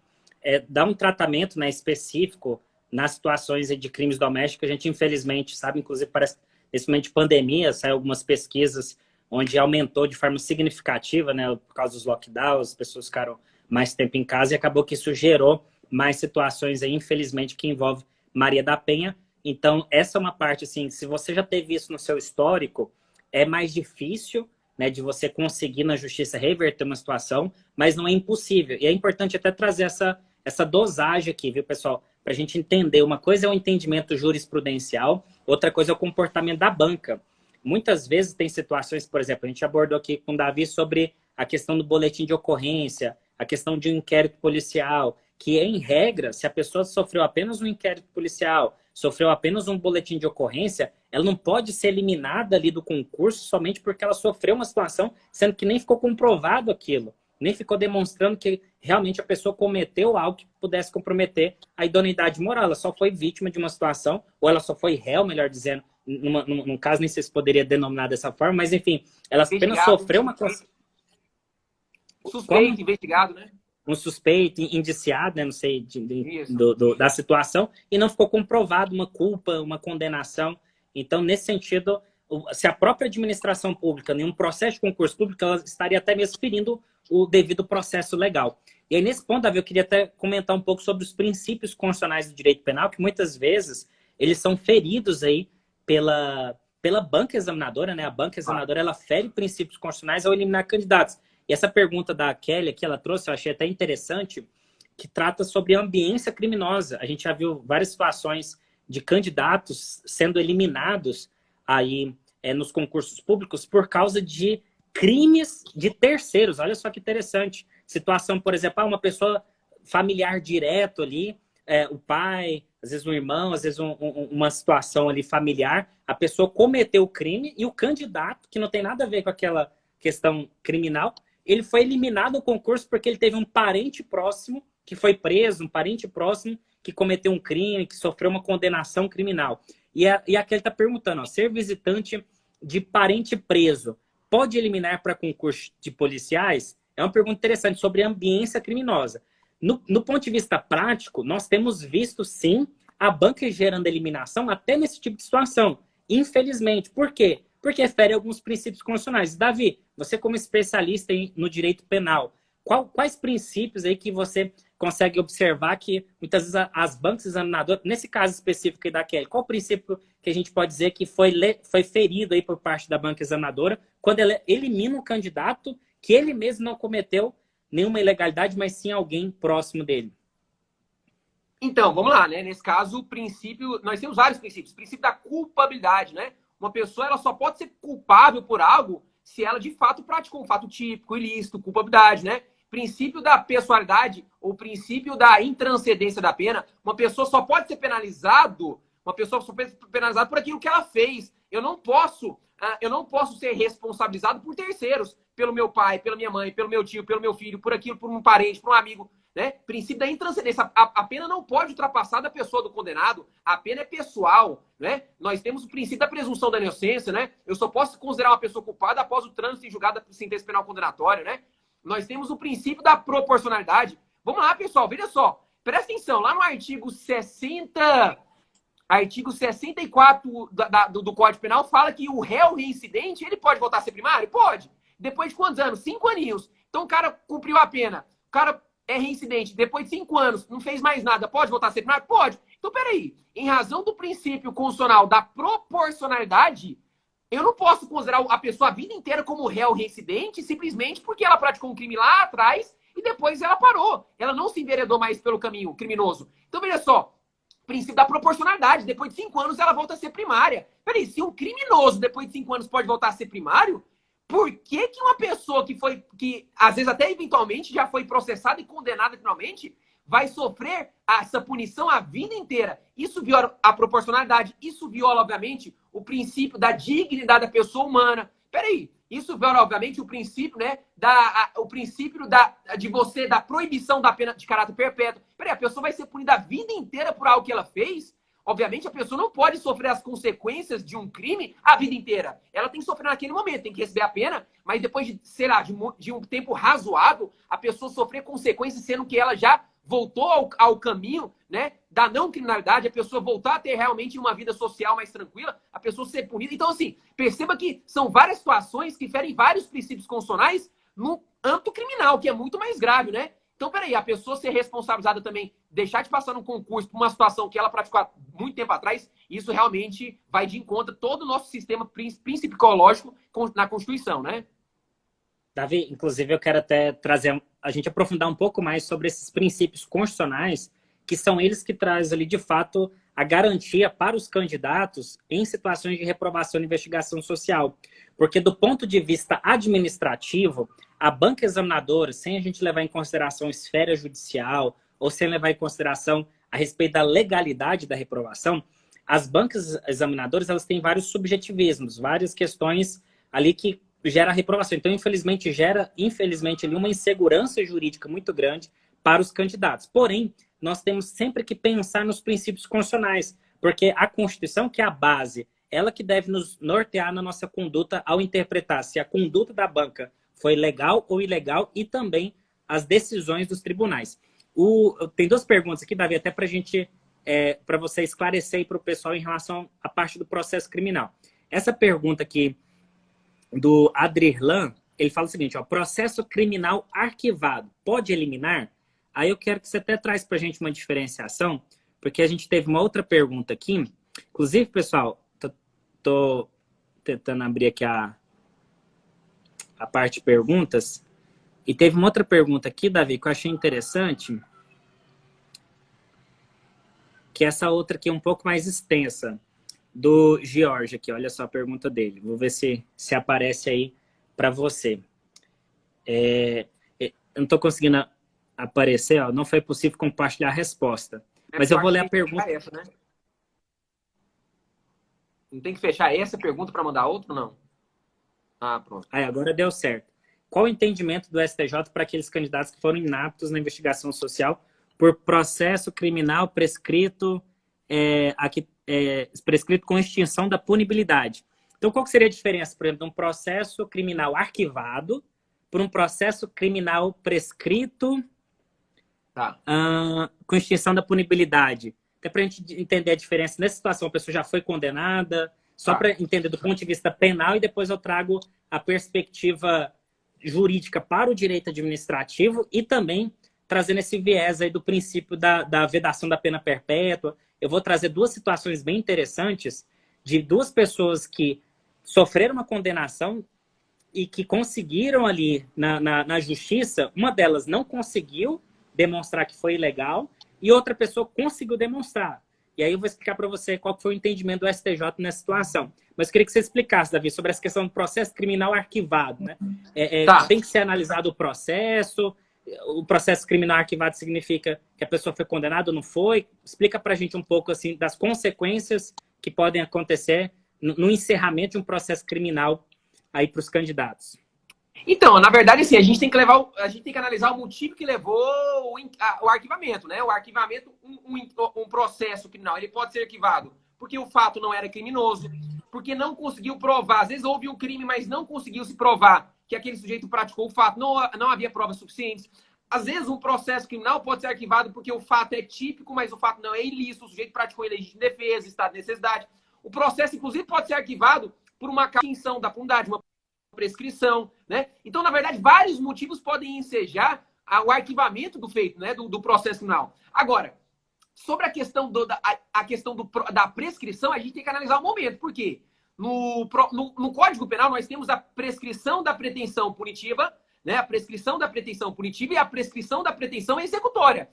dar um tratamento, né, específico nas situações de crimes domésticos. A gente, infelizmente, sabe, inclusive, parece nesse momento de pandemia, saiu algumas pesquisas onde aumentou de forma significativa, né, por causa dos lockdowns, as pessoas ficaram mais tempo em casa e acabou que isso gerou mais situações aí, infelizmente, que envolve Maria da Penha. Então, essa é uma parte, assim, se você já teve isso no seu histórico, é mais difícil, né, de você conseguir na justiça reverter uma situação, mas não é impossível. E é importante até trazer essa dosagem aqui, viu, pessoal? Para a gente entender. Uma coisa é o entendimento jurisprudencial, outra coisa é o comportamento da banca. Muitas vezes tem situações, por exemplo, a gente abordou aqui com o Davi sobre a questão do boletim de ocorrência, a questão de um inquérito policial, que, em regra, se a pessoa sofreu apenas um inquérito policial, sofreu apenas um boletim de ocorrência, ela não pode ser eliminada ali do concurso somente porque ela sofreu uma situação, sendo que nem ficou comprovado aquilo, nem ficou demonstrando que realmente a pessoa cometeu algo que pudesse comprometer a idoneidade moral. Ela só foi vítima de uma situação, ou ela só foi réu, melhor dizendo, num caso nem sei se poderia denominar dessa forma, mas enfim, ela apenas sofreu uma... Suspeito, investigado, né? Um suspeito, indiciado, né, não sei, da situação, e não ficou comprovado uma culpa, uma condenação. Então, nesse sentido, se a própria administração pública, em um processo de concurso público, ela estaria até mesmo ferindo o devido processo legal. E aí, nesse ponto, Davi, eu queria até comentar um pouco sobre os princípios constitucionais do direito penal, que muitas vezes eles são feridos aí pela banca examinadora, né? A banca examinadora, ela fere princípios constitucionais ao eliminar candidatos. E essa pergunta da Kelly que ela trouxe, eu achei até interessante, que trata sobre ambiência criminosa. A gente já viu várias situações de candidatos sendo eliminados aí nos concursos públicos por causa de crimes de terceiros. Olha só que interessante. Situação, por exemplo, uma pessoa familiar direto ali, o pai, às vezes um irmão, às vezes uma situação ali familiar, a pessoa cometeu o crime e o candidato, que não tem nada a ver com aquela questão criminal, ele foi eliminado do concurso porque ele teve um parente próximo que foi preso, um parente próximo que cometeu um crime, que sofreu uma condenação criminal. E aqui ele está perguntando, ser visitante de parente preso pode eliminar para concurso de policiais? É uma pergunta interessante sobre ambiência criminosa. No ponto de vista prático, nós temos visto, sim, a banca gerando eliminação até nesse tipo de situação. Infelizmente. Por quê? Porque fere alguns princípios constitucionais. Davi, você como especialista no direito penal, quais princípios aí que você consegue observar que muitas vezes as bancas examinadoras, nesse caso específico aí da Kelly, qual o princípio que a gente pode dizer que foi ferido aí por parte da banca examinadora quando ela elimina um candidato que ele mesmo não cometeu nenhuma ilegalidade, mas sim alguém próximo dele? Então, vamos lá, né? Nesse caso, o princípio, nós temos vários princípios. O princípio da culpabilidade, né? Uma pessoa ela só pode ser culpável por algo se ela de fato praticou um fato típico, ilícito, culpabilidade, né? Princípio da pessoalidade, ou princípio da intranscendência da pena. Uma pessoa só pode ser penalizado, por aquilo que ela fez. Eu não posso ser responsabilizado por terceiros, pelo meu pai, pela minha mãe, pelo meu tio, pelo meu filho, por aquilo, por um parente, por um amigo. Né? Princípio da intranscendência. A pena não pode ultrapassar da pessoa do condenado. A pena é pessoal. Né? Nós temos o princípio da presunção da inocência. Né? Eu só posso considerar uma pessoa culpada após o trânsito em julgado da sentença penal condenatória. Né? Nós temos o princípio da proporcionalidade. Vamos lá, pessoal. Veja só. Presta atenção. Lá no artigo 64 do Código Penal fala que o réu reincidente, ele pode voltar a ser primário? Pode. Depois de quantos anos? 5 aninhos. Então o cara cumpriu a pena. O cara é reincidente. Depois de 5 anos, não fez mais nada. Pode voltar a ser primário? Pode. Então, peraí. Em razão do princípio constitucional da proporcionalidade, eu não posso considerar a pessoa a vida inteira como réu reincidente simplesmente porque ela praticou um crime lá atrás e depois ela parou. Ela não se enveredou mais pelo caminho criminoso. Então, veja só. Princípio da proporcionalidade. Depois de 5 anos, ela volta a ser primária. Peraí, se um criminoso, depois de 5 anos, pode voltar a ser primário, por que uma pessoa que às vezes até eventualmente já foi processada e condenada finalmente, vai sofrer essa punição a vida inteira? Isso viola a proporcionalidade, isso viola, obviamente, o princípio da dignidade da pessoa humana. Peraí, isso viola, obviamente, o princípio, né, da proibição da pena de caráter perpétuo. Peraí, a pessoa vai ser punida a vida inteira por algo que ela fez? Obviamente, a pessoa não pode sofrer as consequências de um crime a vida inteira. Ela tem que sofrer naquele momento, tem que receber a pena, mas depois de, sei lá, de um tempo razoável, a pessoa sofrer consequências, sendo que ela já voltou ao caminho, né, da não criminalidade, a pessoa voltar a ter realmente uma vida social mais tranquila, a pessoa ser punida. Então, assim, perceba que são várias situações que ferem vários princípios constitucionais no âmbito criminal, que é muito mais grave, né? Então, peraí, a pessoa ser responsabilizada também, deixar de passar num concurso por uma situação que ela praticou há muito tempo atrás, isso realmente vai de encontro todo o nosso sistema principiológico na Constituição, né? Davi, inclusive eu quero até trazer, a gente aprofundar um pouco mais sobre esses princípios constitucionais, que são eles que trazem ali, de fato, a garantia para os candidatos em situações de reprovação e investigação social. Porque do ponto de vista administrativo, a banca examinadora, sem a gente levar em consideração a esfera judicial, ou sem levar em consideração a respeito da legalidade da reprovação, as bancas examinadoras, elas têm vários subjetivismos, várias questões ali que gera reprovação. Então, infelizmente, gera ali uma insegurança jurídica muito grande para os candidatos. Porém, nós temos sempre que pensar nos princípios constitucionais, porque a Constituição, que é a base, ela que deve nos nortear na nossa conduta ao interpretar se a conduta da banca foi legal ou ilegal e também as decisões dos tribunais. Tem duas perguntas aqui, Davi, até para para você esclarecer para o pessoal em relação à parte do processo criminal. Essa pergunta aqui do Adrirlan, ele fala o seguinte, ó, processo criminal arquivado, pode eliminar? Aí eu quero que você até traz para a gente uma diferenciação, porque a gente teve uma outra pergunta aqui. Inclusive, pessoal, tô tentando abrir aqui a parte de perguntas. E teve uma outra pergunta aqui, Davi, que eu achei interessante. que essa outra aqui é um pouco mais extensa, do George aqui. Olha só a pergunta dele. Vou ver se aparece aí para você. Eu não estou conseguindo aparecer, ó, não foi possível compartilhar a resposta. Mas eu vou ler a pergunta. Essa, né? Não tem que fechar essa pergunta para mandar outra, não? Ah, pronto. Aí, agora deu certo. Qual o entendimento do STJ para aqueles candidatos que foram inaptos na investigação social por processo criminal prescrito, prescrito com extinção da punibilidade? Então, qual que seria a diferença, por exemplo, de um processo criminal arquivado por um processo criminal prescrito com extinção da punibilidade? Até para a gente entender a diferença nessa situação, a pessoa já foi condenada, só para entender do ponto de vista penal, e depois eu trago a perspectiva jurídica para o direito administrativo e também trazendo esse viés aí do princípio da vedação da pena perpétua. Eu vou trazer duas situações bem interessantes de duas pessoas que sofreram uma condenação e que conseguiram ali na justiça. Uma delas não conseguiu demonstrar que foi ilegal e outra pessoa conseguiu demonstrar. E aí eu vou explicar para você qual foi o entendimento do STJ nessa situação. Mas eu queria que você explicasse, Davi, sobre essa questão do processo criminal arquivado, né? Tem que ser analisado o processo criminal arquivado significa que a pessoa foi condenada ou não foi? Explica para a gente um pouco assim, das consequências que podem acontecer no encerramento de um processo criminal aí para os candidatos. Então, na verdade, assim, a gente tem que analisar o motivo que levou o arquivamento, né? O arquivamento, um processo criminal, ele pode ser arquivado porque o fato não era criminoso, porque não conseguiu provar. Às vezes houve um crime, mas não conseguiu se provar que aquele sujeito praticou o fato, não havia provas suficientes. Às vezes um processo criminal pode ser arquivado porque o fato é típico, mas o fato não é ilícito, o sujeito praticou ilegítima defesa, estado de necessidade. O processo, inclusive, pode ser arquivado por uma extinção da punidade, uma prescrição, né? Então, na verdade, vários motivos podem ensejar o arquivamento do feito, né? Do processo criminal. Agora, sobre a questão, da prescrição, a gente tem que analisar o momento. Por quê? No Código Penal, nós temos a prescrição da pretensão punitiva, né? A prescrição da pretensão punitiva e a prescrição da pretensão executória.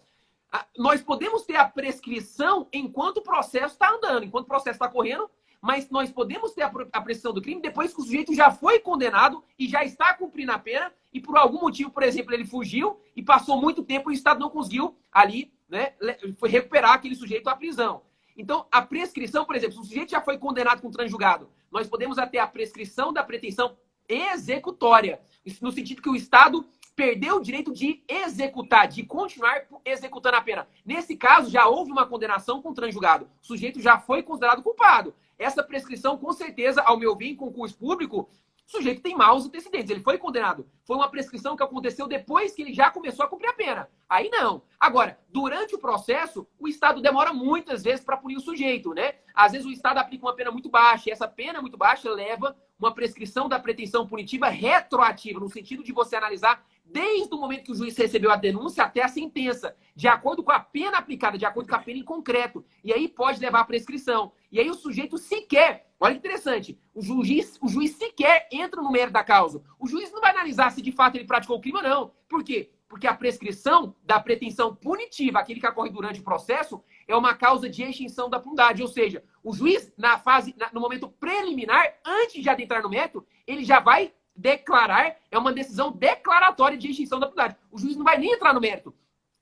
Nós podemos ter a prescrição enquanto o processo está andando, enquanto o processo está correndo, mas nós podemos ter a prescrição do crime depois que o sujeito já foi condenado e já está cumprindo a pena e por algum motivo, por exemplo, ele fugiu e passou muito tempo e o Estado não conseguiu ali, né, foi recuperar aquele sujeito à prisão. Então, a prescrição, por exemplo, se o sujeito já foi condenado com transjugado, nós podemos até a prescrição da pretensão executória, no sentido que o Estado perdeu o direito de executar, de continuar executando a pena. Nesse caso, já houve uma condenação com transjugado. O sujeito já foi considerado culpado. Essa prescrição, com certeza, ao meu ver, em concurso público, o sujeito tem maus antecedentes. Ele foi condenado. Foi uma prescrição que aconteceu depois que ele já começou a cumprir a pena. Aí não. Agora, durante o processo, o Estado demora muitas vezes para punir o sujeito, né? Às vezes o Estado aplica uma pena muito baixa, e essa pena muito baixa leva uma prescrição da pretensão punitiva retroativa, no sentido de você analisar desde o momento que o juiz recebeu a denúncia até a sentença, de acordo com a pena aplicada, de acordo com a pena em concreto. E aí pode levar à prescrição. E aí o sujeito sequer, olha que interessante, o juiz sequer entra no mérito da causa. O juiz não vai analisar se de fato ele praticou o crime ou não. Por quê? Porque a prescrição da pretensão punitiva, aquele que ocorre durante o processo, é uma causa de extinção da punidade. Ou seja, o juiz, no momento preliminar, antes de adentrar no mérito, ele já vai declarar, é uma decisão declaratória de extinção da punidade. O juiz não vai nem entrar no mérito.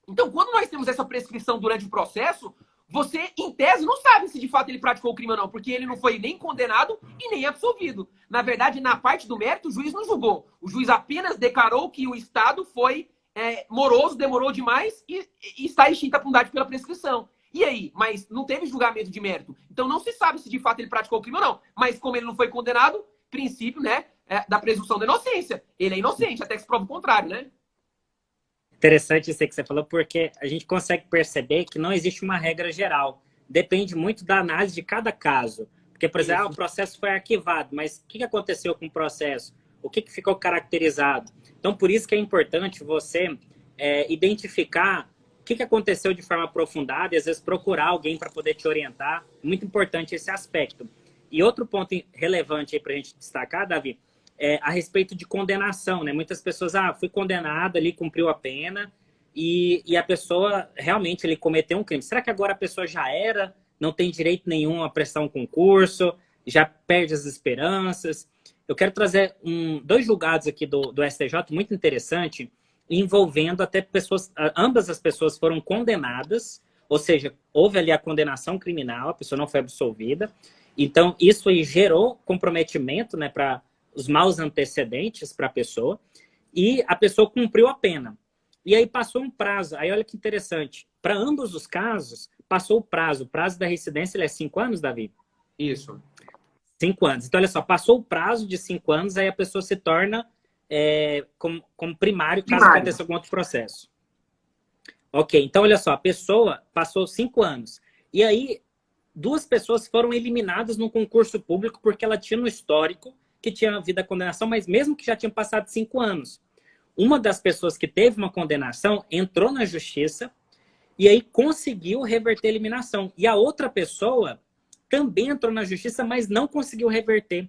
Então, quando nós temos essa prescrição durante o processo, você, em tese, não sabe se de fato ele praticou o crime ou não, porque ele não foi nem condenado e nem absolvido. Na verdade, na parte do mérito, o juiz não julgou. O juiz apenas declarou que o Estado foi moroso, demorou demais e está extinta a punidade pela prescrição. E aí? Mas não teve julgamento de mérito. Então, não se sabe se de fato ele praticou o crime ou não. Mas como ele não foi condenado, princípio, né, da presunção da inocência. Ele é inocente, até que se prova o contrário, né? Interessante isso aí que você falou, porque a gente consegue perceber que não existe uma regra geral. Depende muito da análise de cada caso. Porque, por exemplo, o processo foi arquivado, mas o que aconteceu com o processo? O que ficou caracterizado? Então, por isso que é importante você identificar o que aconteceu de forma aprofundada e, às vezes, procurar alguém para poder te orientar. Muito importante esse aspecto. E outro ponto relevante aí para a gente destacar, Davi, a respeito de condenação, né? Muitas pessoas, fui condenado ali, cumpriu a pena e a pessoa realmente ele cometeu um crime. Será que agora a pessoa já era, não tem direito nenhum a prestar um concurso, já perde as esperanças? Eu quero trazer dois julgados aqui do STJ muito interessante, envolvendo até pessoas, ambas as pessoas foram condenadas, ou seja, houve ali a condenação criminal, a pessoa não foi absolvida. Então, isso aí gerou comprometimento, né, para os maus antecedentes para a pessoa, e a pessoa cumpriu a pena. E aí passou um prazo. Aí olha que interessante. Para ambos os casos, passou o prazo. O prazo da residência ele é 5 anos, Davi? Isso. 5 anos. Então, olha só, passou o prazo de 5 anos, aí a pessoa se torna como primário, caso aconteça algum outro processo. Ok, então olha só, a pessoa passou 5 anos. E aí, 2 pessoas foram eliminadas no concurso público porque ela tinha no histórico que tinha havido a condenação, mas mesmo que já tinham passado 5 anos. Uma das pessoas que teve uma condenação entrou na justiça e aí conseguiu reverter a eliminação. E a outra pessoa também entrou na justiça, mas não conseguiu reverter.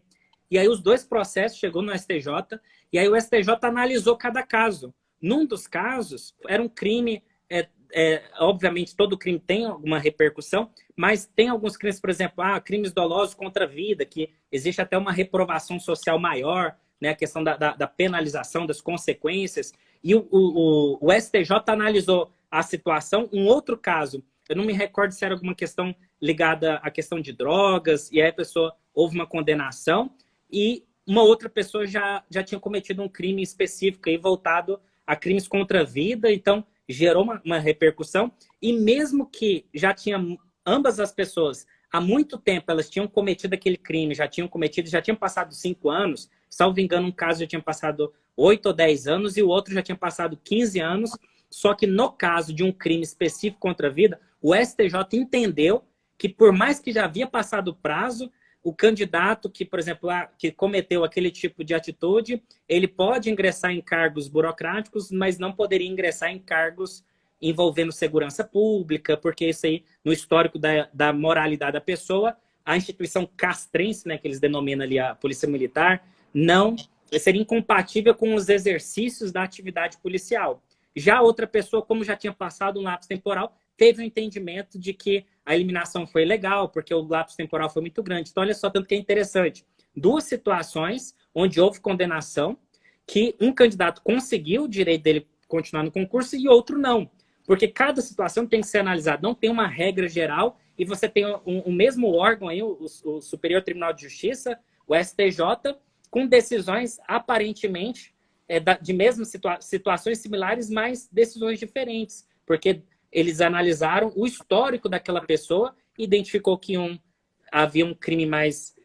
E aí os 2 processos chegou no STJ, e aí o STJ analisou cada caso. Num dos casos, era um crime, obviamente todo crime tem alguma repercussão, mas tem alguns crimes, por exemplo, crimes dolosos contra a vida, que existe até uma reprovação social maior, né, a questão da penalização, das consequências. E o STJ analisou a situação. Um outro caso, eu não me recordo se era alguma questão ligada à questão de drogas, e aí a pessoa houve uma condenação, e uma outra pessoa já tinha cometido um crime específico aí, voltado a crimes contra a vida, então gerou uma repercussão. E mesmo que já tinha ambas as pessoas, há muito tempo, elas tinham cometido aquele crime, já tinham passado 5 anos, salvo engano, um caso já tinha passado 8 ou 10 anos e o outro já tinha passado 15 anos, só que no caso de um crime específico contra a vida, o STJ entendeu que por mais que já havia passado o prazo, o candidato que, por exemplo, que cometeu aquele tipo de atitude, ele pode ingressar em cargos burocráticos, mas não poderia ingressar em cargos envolvendo segurança pública, porque isso aí, no histórico da moralidade da pessoa, a instituição castrense, né, que eles denominam ali a Polícia Militar, não seria incompatível com os exercícios da atividade policial. Já outra pessoa, como já tinha passado um lapso temporal, teve o entendimento de que a eliminação foi legal, porque o lapso temporal foi muito grande. Então, olha só, tanto que é interessante. 2 situações onde houve condenação, que um candidato conseguiu o direito dele continuar no concurso e outro não. Porque cada situação tem que ser analisada. Não tem uma regra geral e você tem o mesmo órgão aí, o Superior Tribunal de Justiça, o STJ, com decisões aparentemente de mesmas situações similares, mas decisões diferentes. Porque eles analisaram o histórico daquela pessoa e identificou que havia um crime mais...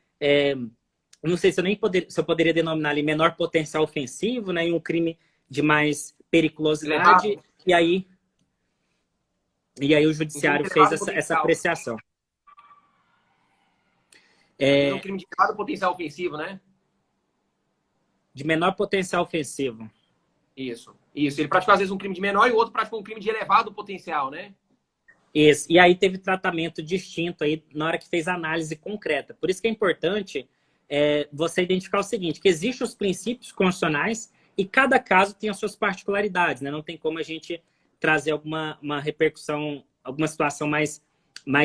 não sei se eu poderia denominar ali menor potencial ofensivo, né, e um crime de mais periculosidade. E aí o judiciário fez essa apreciação. É um crime de elevado potencial ofensivo, né? De menor potencial ofensivo. Isso. Ele praticou, às vezes, um crime de menor e o outro praticou um crime de elevado potencial, né? Isso. E aí teve tratamento distinto aí na hora que fez a análise concreta. Por isso que é importante você identificar o seguinte, que existem os princípios constitucionais e cada caso tem as suas particularidades, né? Não tem como a gente trazer uma repercussão, alguma situação mais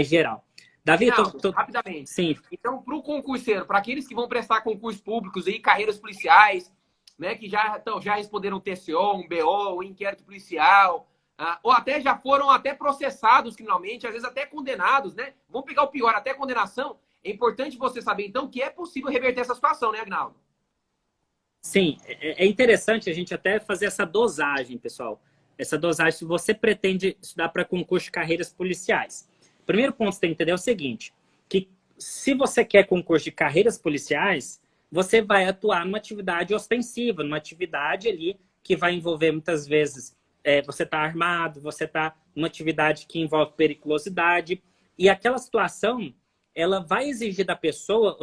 geral. Davi, rapidamente. Sim. Então, para o concurseiro, para aqueles que vão prestar concursos públicos aí, carreiras policiais, né, que já responderam TCO, um BO, um inquérito policial, ou até já foram processados criminalmente, às vezes até condenados, né? Vamos pegar o pior, até condenação. É importante você saber, então, que é possível reverter essa situação, né, Agnaldo? Sim, é interessante a gente até fazer essa dosagem, pessoal. Essa dosagem, se você pretende estudar para concurso de carreiras policiais. O primeiro ponto que você tem que entender é o seguinte, que se você quer concurso de carreiras policiais, você vai atuar numa atividade ostensiva, numa atividade ali que vai envolver muitas vezes você está armado, você está numa atividade que envolve periculosidade, e aquela situação, ela vai exigir da pessoa,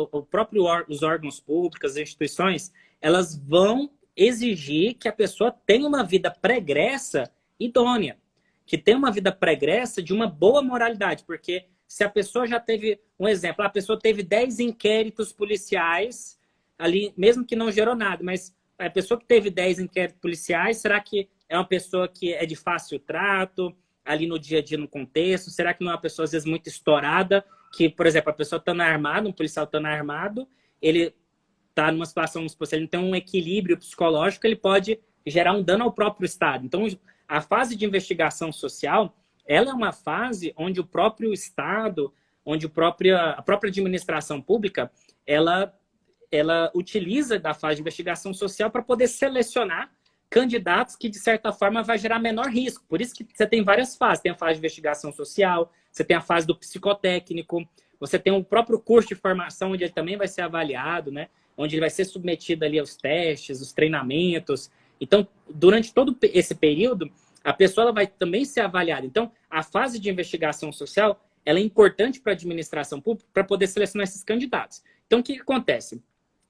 os órgãos públicos, as instituições, elas vão exigir que a pessoa tenha uma vida pregressa idônea, que tenha uma vida pregressa de uma boa moralidade, porque se a pessoa já teve, um exemplo, a pessoa teve 10 inquéritos policiais ali, mesmo que não gerou nada, mas a pessoa que teve 10 inquéritos policiais, será que É uma pessoa que é de fácil trato, ali no dia a dia, no contexto? Será que não é uma pessoa, às vezes, muito estourada, que, por exemplo, a pessoa estando armada, um policial estando armado, ele está numa situação, se ele não tem um equilíbrio psicológico, ele pode gerar um dano ao próprio Estado. Então, a fase de investigação social, ela é uma fase onde o próprio Estado, onde a própria administração pública, ela utiliza da fase de investigação social para poder selecionar candidatos que, de certa forma, vai gerar menor risco. Por isso que você tem várias fases. Tem a fase de investigação social, você tem a fase do psicotécnico, você tem o próprio curso de formação, onde ele também vai ser avaliado, né? Onde ele vai ser submetido ali aos testes, os treinamentos. Então, durante todo esse período, a pessoa ela vai também ser avaliada. Então, a fase de investigação social, ela é importante para a administração pública para poder selecionar esses candidatos. Então, o que acontece?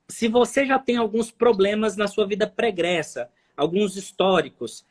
Se você já tem alguns problemas na sua vida pregressa, alguns históricos,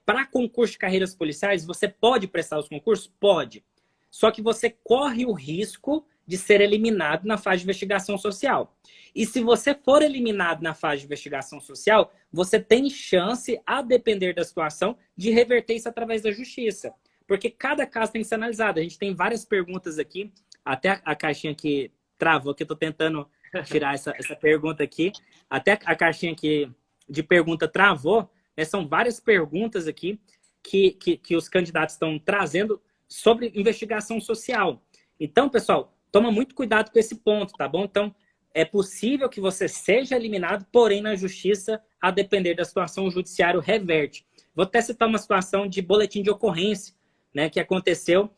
para concurso de carreiras policiais, você pode prestar os concursos? Pode. Só que você corre o risco de ser eliminado na fase de investigação social. E se você for eliminado na fase de investigação social, você tem chance, a depender da situação, de reverter isso através da justiça. Porque cada caso tem que ser analisado. A gente tem várias perguntas aqui, até a caixinha que travou, que eu estou tentando tirar essa pergunta aqui. Até a caixinha aqui de pergunta travou, né? São várias perguntas aqui que os candidatos estão trazendo sobre investigação social. Então, pessoal, toma muito cuidado com esse ponto, tá bom? Então, é possível que você seja eliminado, porém, na justiça, a depender da situação, o judiciário reverte. Vou até citar uma situação de boletim de ocorrência, né, que aconteceu,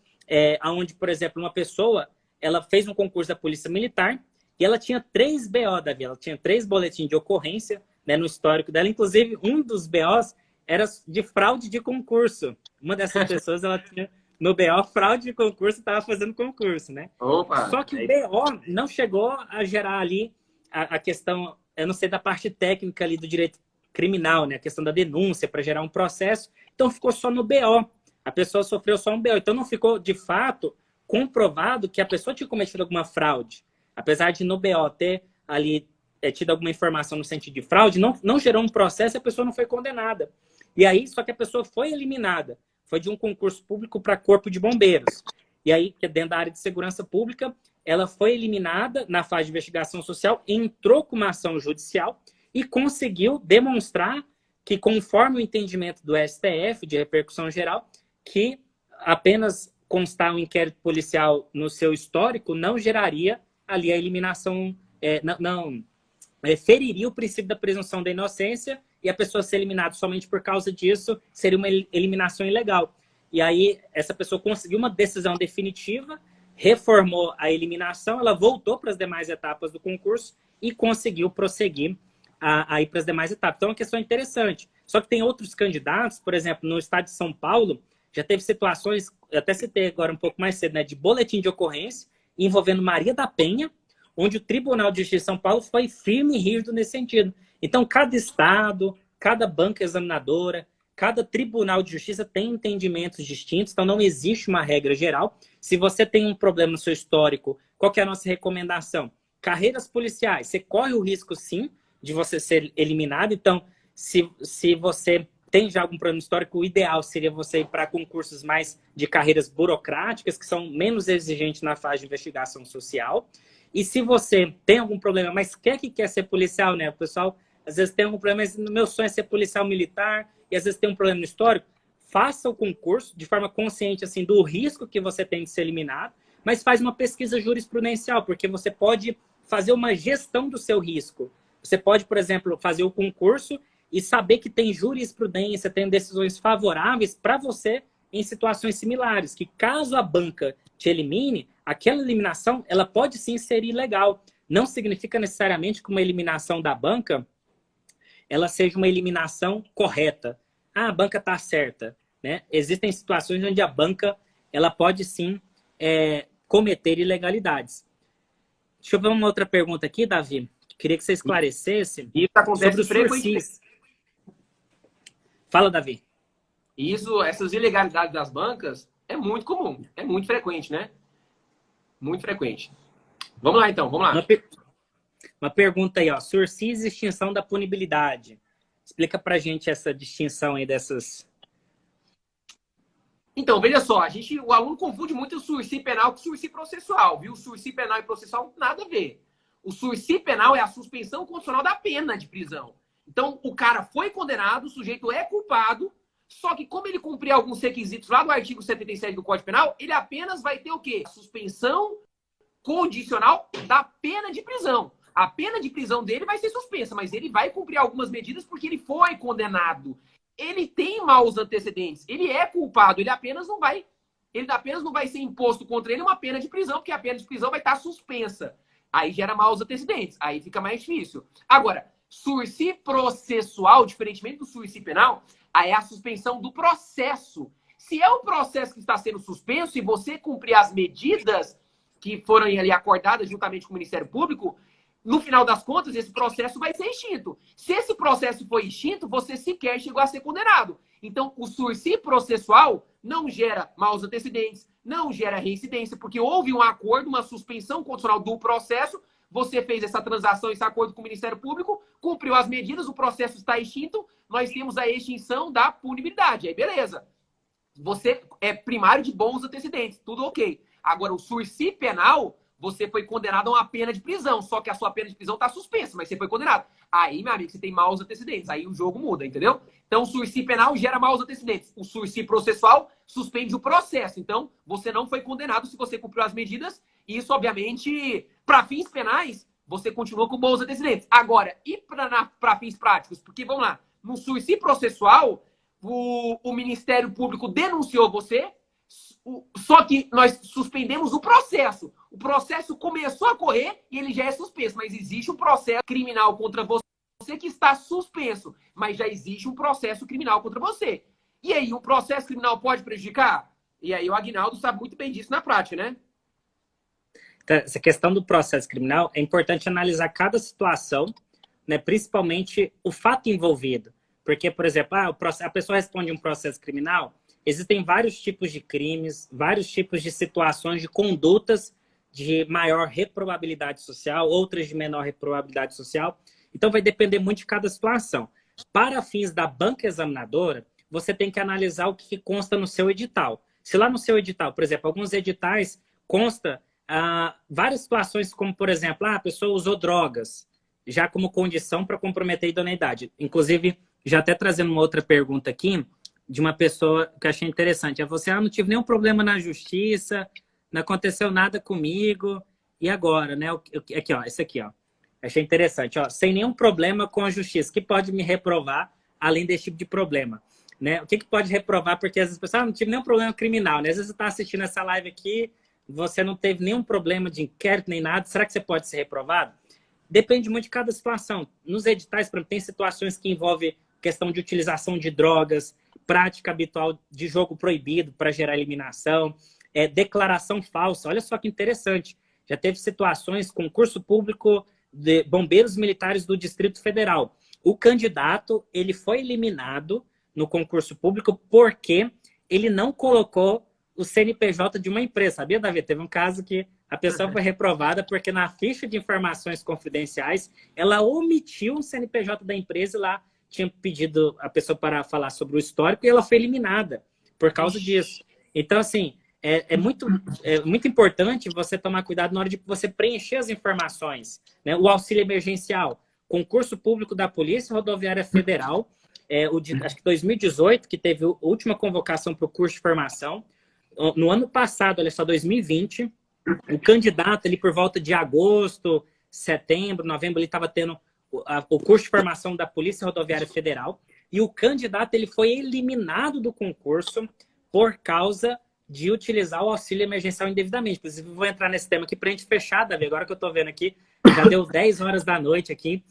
onde, por exemplo, uma pessoa, ela fez um concurso da Polícia Militar e ela tinha 3 BO, Davi, ela tinha 3 boletins de ocorrência, né, no histórico dela. Inclusive, um dos BOs era de fraude de concurso. Uma dessas pessoas, ela tinha no BO fraude de concurso, estava fazendo concurso, né? Opa, só que o BO não chegou a gerar ali a questão, eu não sei, da parte técnica ali do direito criminal, né? A questão da denúncia para gerar um processo. Então, ficou só no BO. A pessoa sofreu só um BO. Então, não ficou, de fato, comprovado que a pessoa tinha cometido alguma fraude. Apesar de no BO ter ali tido alguma informação no sentido de fraude, não gerou um processo e a pessoa não foi condenada. E aí, só que a pessoa foi eliminada. Foi de um concurso público para Corpo de Bombeiros. E aí, que é dentro da área de segurança pública, ela foi eliminada na fase de investigação social, entrou com uma ação judicial e conseguiu demonstrar que, conforme o entendimento do STF, de repercussão geral, que apenas constar um inquérito policial no seu histórico não geraria ali a eliminação, feriria o princípio da presunção da inocência, e a pessoa ser eliminada somente por causa disso seria uma eliminação ilegal. E aí essa pessoa conseguiu uma decisão definitiva, reformou a eliminação, ela voltou para as demais etapas do concurso e conseguiu prosseguir a ir para as demais etapas. Então é uma questão interessante. Só que tem outros candidatos, por exemplo, no estado de São Paulo, já teve situações, eu até citei agora um pouco mais cedo, né, de boletim de ocorrência envolvendo Maria da Penha, onde o Tribunal de Justiça de São Paulo foi firme e rígido nesse sentido. Então, cada estado, cada banca examinadora, cada tribunal de justiça tem entendimentos distintos, então não existe uma regra geral. Se você tem um problema no seu histórico, qual que é a nossa recomendação? Carreiras policiais, você corre o risco, sim, de você ser eliminado. Então, se você tem já algum problema histórico, o ideal seria você ir para concursos mais de carreiras burocráticas, que são menos exigentes na fase de investigação social. E se você tem algum problema, mas quer ser policial, né? O pessoal às vezes tem algum problema, mas no meu sonho é ser policial militar, e às vezes tem um problema no histórico, faça o concurso de forma consciente assim, do risco que você tem de ser eliminado, mas faz uma pesquisa jurisprudencial, porque você pode fazer uma gestão do seu risco. Você pode, por exemplo, fazer o concurso e saber que tem jurisprudência, tem decisões favoráveis para você em situações similares, que caso a banca te elimine, aquela eliminação ela pode sim ser ilegal. Não significa necessariamente que uma eliminação da banca ela seja uma eliminação correta. Ah, a banca está certa, né? Existem situações onde a banca ela pode sim cometer ilegalidades. Deixa eu ver uma outra pergunta aqui, Davi. Queria que você esclarecesse sobre o Sursis. Fala, Davi. Essas ilegalidades das bancas é muito comum, é muito frequente, né? Muito frequente. Vamos lá, então, vamos lá. Uma pergunta aí, ó. Sursis e extinção da punibilidade. Explica pra gente essa distinção aí dessas... Então, veja só, o aluno confunde muito o sursi penal com o sursi processual, viu? O sursi penal e processual, nada a ver. O sursi penal é a suspensão condicional da pena de prisão. Então, o cara foi condenado, o sujeito é culpado, só que como ele cumprir alguns requisitos lá do artigo 77 do Código Penal, ele apenas vai ter o quê? Suspensão condicional da pena de prisão. A pena de prisão dele vai ser suspensa, mas ele vai cumprir algumas medidas porque ele foi condenado. Ele tem maus antecedentes, ele é culpado, ele apenas não vai ser imposto contra ele uma pena de prisão, porque a pena de prisão vai estar suspensa. Aí gera maus antecedentes, aí fica mais difícil. Agora, sursi processual, diferentemente do sursi penal, aí é a suspensão do processo. Se é o processo que está sendo suspenso e você cumprir as medidas que foram ali acordadas juntamente com o Ministério Público, no final das contas, esse processo vai ser extinto. Se esse processo foi extinto, você sequer chegou a ser condenado. Então, o sursi processual não gera maus antecedentes, não gera reincidência, porque houve um acordo, uma suspensão condicional do processo, você fez essa transação, esse acordo com o Ministério Público, cumpriu as medidas, o processo está extinto, nós temos a extinção da punibilidade. Aí, beleza. Você é primário de bons antecedentes, tudo ok. Agora, o sursi penal, você foi condenado a uma pena de prisão, só que a sua pena de prisão está suspensa, mas você foi condenado. Aí, meu amigo, você tem maus antecedentes, aí o jogo muda, entendeu? Então, o sursi penal gera maus antecedentes. O sursi processual suspende o processo. Então, você não foi condenado se você cumpriu as medidas. E isso, obviamente, para fins penais, você continua com bons antecedentes. Agora, e para fins práticos? Porque, vamos lá, no sursi processual, o Ministério Público denunciou você, só que nós suspendemos o processo. O processo começou a correr e ele já é suspenso. Mas existe um processo criminal contra você que está suspenso. Mas já existe um processo criminal contra você. E aí, o processo criminal pode prejudicar? E aí, o Aguinaldo sabe muito bem disso na prática, né? Então, essa questão do processo criminal, é importante analisar cada situação, né, principalmente o fato envolvido. Porque, por exemplo, a pessoa responde um processo criminal, existem vários tipos de crimes, vários tipos de situações, de condutas de maior reprovabilidade social, outras de menor reprovabilidade social. Então, vai depender muito de cada situação. Para fins da banca examinadora, você tem que analisar o que consta no seu edital. Se lá no seu edital, por exemplo, alguns editais consta várias situações, como, por exemplo, a pessoa usou drogas, já como condição para comprometer a idoneidade. Inclusive, já até trazendo uma outra pergunta aqui, de uma pessoa que eu achei interessante. É você, não tive nenhum problema na justiça, não aconteceu nada comigo, e agora, né? Aqui, ó, esse aqui, ó. Achei interessante, ó. Sem nenhum problema com a justiça, que pode me reprovar além desse tipo de problema, né? O que pode reprovar? Porque às vezes as pessoas, não tive nenhum problema criminal, né? Às vezes você está assistindo essa live aqui, você não teve nenhum problema de inquérito nem nada, será que você pode ser reprovado? Depende muito de cada situação. Nos editais, por exemplo, tem situações que envolvem questão de utilização de drogas, prática habitual de jogo proibido para gerar eliminação, declaração falsa. Olha só que interessante. Já teve situações, concurso público de bombeiros militares do Distrito Federal. O candidato, ele foi eliminado no concurso público porque ele não colocou o CNPJ de uma empresa. Sabia, Davi? Teve um caso que a pessoa foi reprovada porque na ficha de informações confidenciais ela omitiu o CNPJ da empresa e lá tinha pedido a pessoa para falar sobre o histórico e ela foi eliminada por causa disso. Então, assim, é muito importante você tomar cuidado na hora de você preencher as informações, né? O auxílio emergencial, concurso público da Polícia Rodoviária Federal, acho que 2018, que teve a última convocação para o curso de formação. No ano passado, olha só, 2020, o candidato, ali por volta de agosto, setembro, novembro, ele estava tendo o curso de formação da Polícia Rodoviária Federal, e o candidato ele foi eliminado do concurso por causa de utilizar o auxílio emergencial indevidamente. Inclusive, vou entrar nesse tema aqui para a gente fechar, Davi. Agora que eu estou vendo aqui, já deu 10 horas da noite aqui,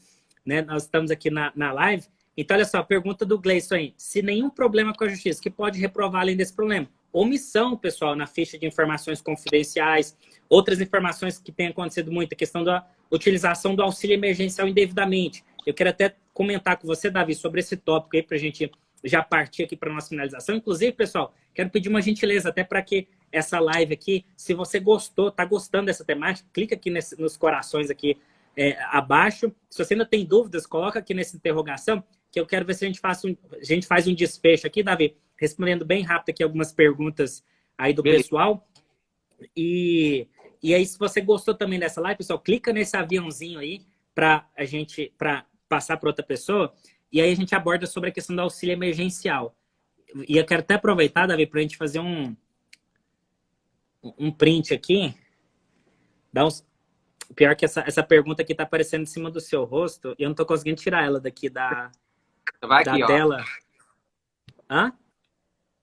né? Nós estamos aqui na live. Então, olha só, a pergunta do Gleison aí. Se nenhum problema com a justiça, que pode reprovar além desse problema? Omissão, pessoal, na ficha de informações confidenciais, outras informações que têm acontecido muito, a questão da utilização do auxílio emergencial indevidamente. Eu quero até comentar com você, Davi, sobre esse tópico aí, para a gente já partir aqui para a nossa finalização. Inclusive, pessoal, quero pedir uma gentileza até para que essa live aqui, se você gostou, está gostando dessa temática, clica aqui nos corações aqui abaixo. Se você ainda tem dúvidas, coloca aqui nessa interrogação. que eu quero ver se a gente faz um desfecho aqui, Davi, respondendo bem rápido aqui algumas perguntas aí do pessoal. E aí, se você gostou também dessa live, pessoal, clica nesse aviãozinho aí para passar para outra pessoa. E aí a gente aborda sobre a questão do auxílio emergencial. E eu quero até aproveitar, Davi, para a gente fazer um print aqui. Pior que essa pergunta aqui está aparecendo em cima do seu rosto e eu não estou conseguindo tirar ela daqui da tela. Hã?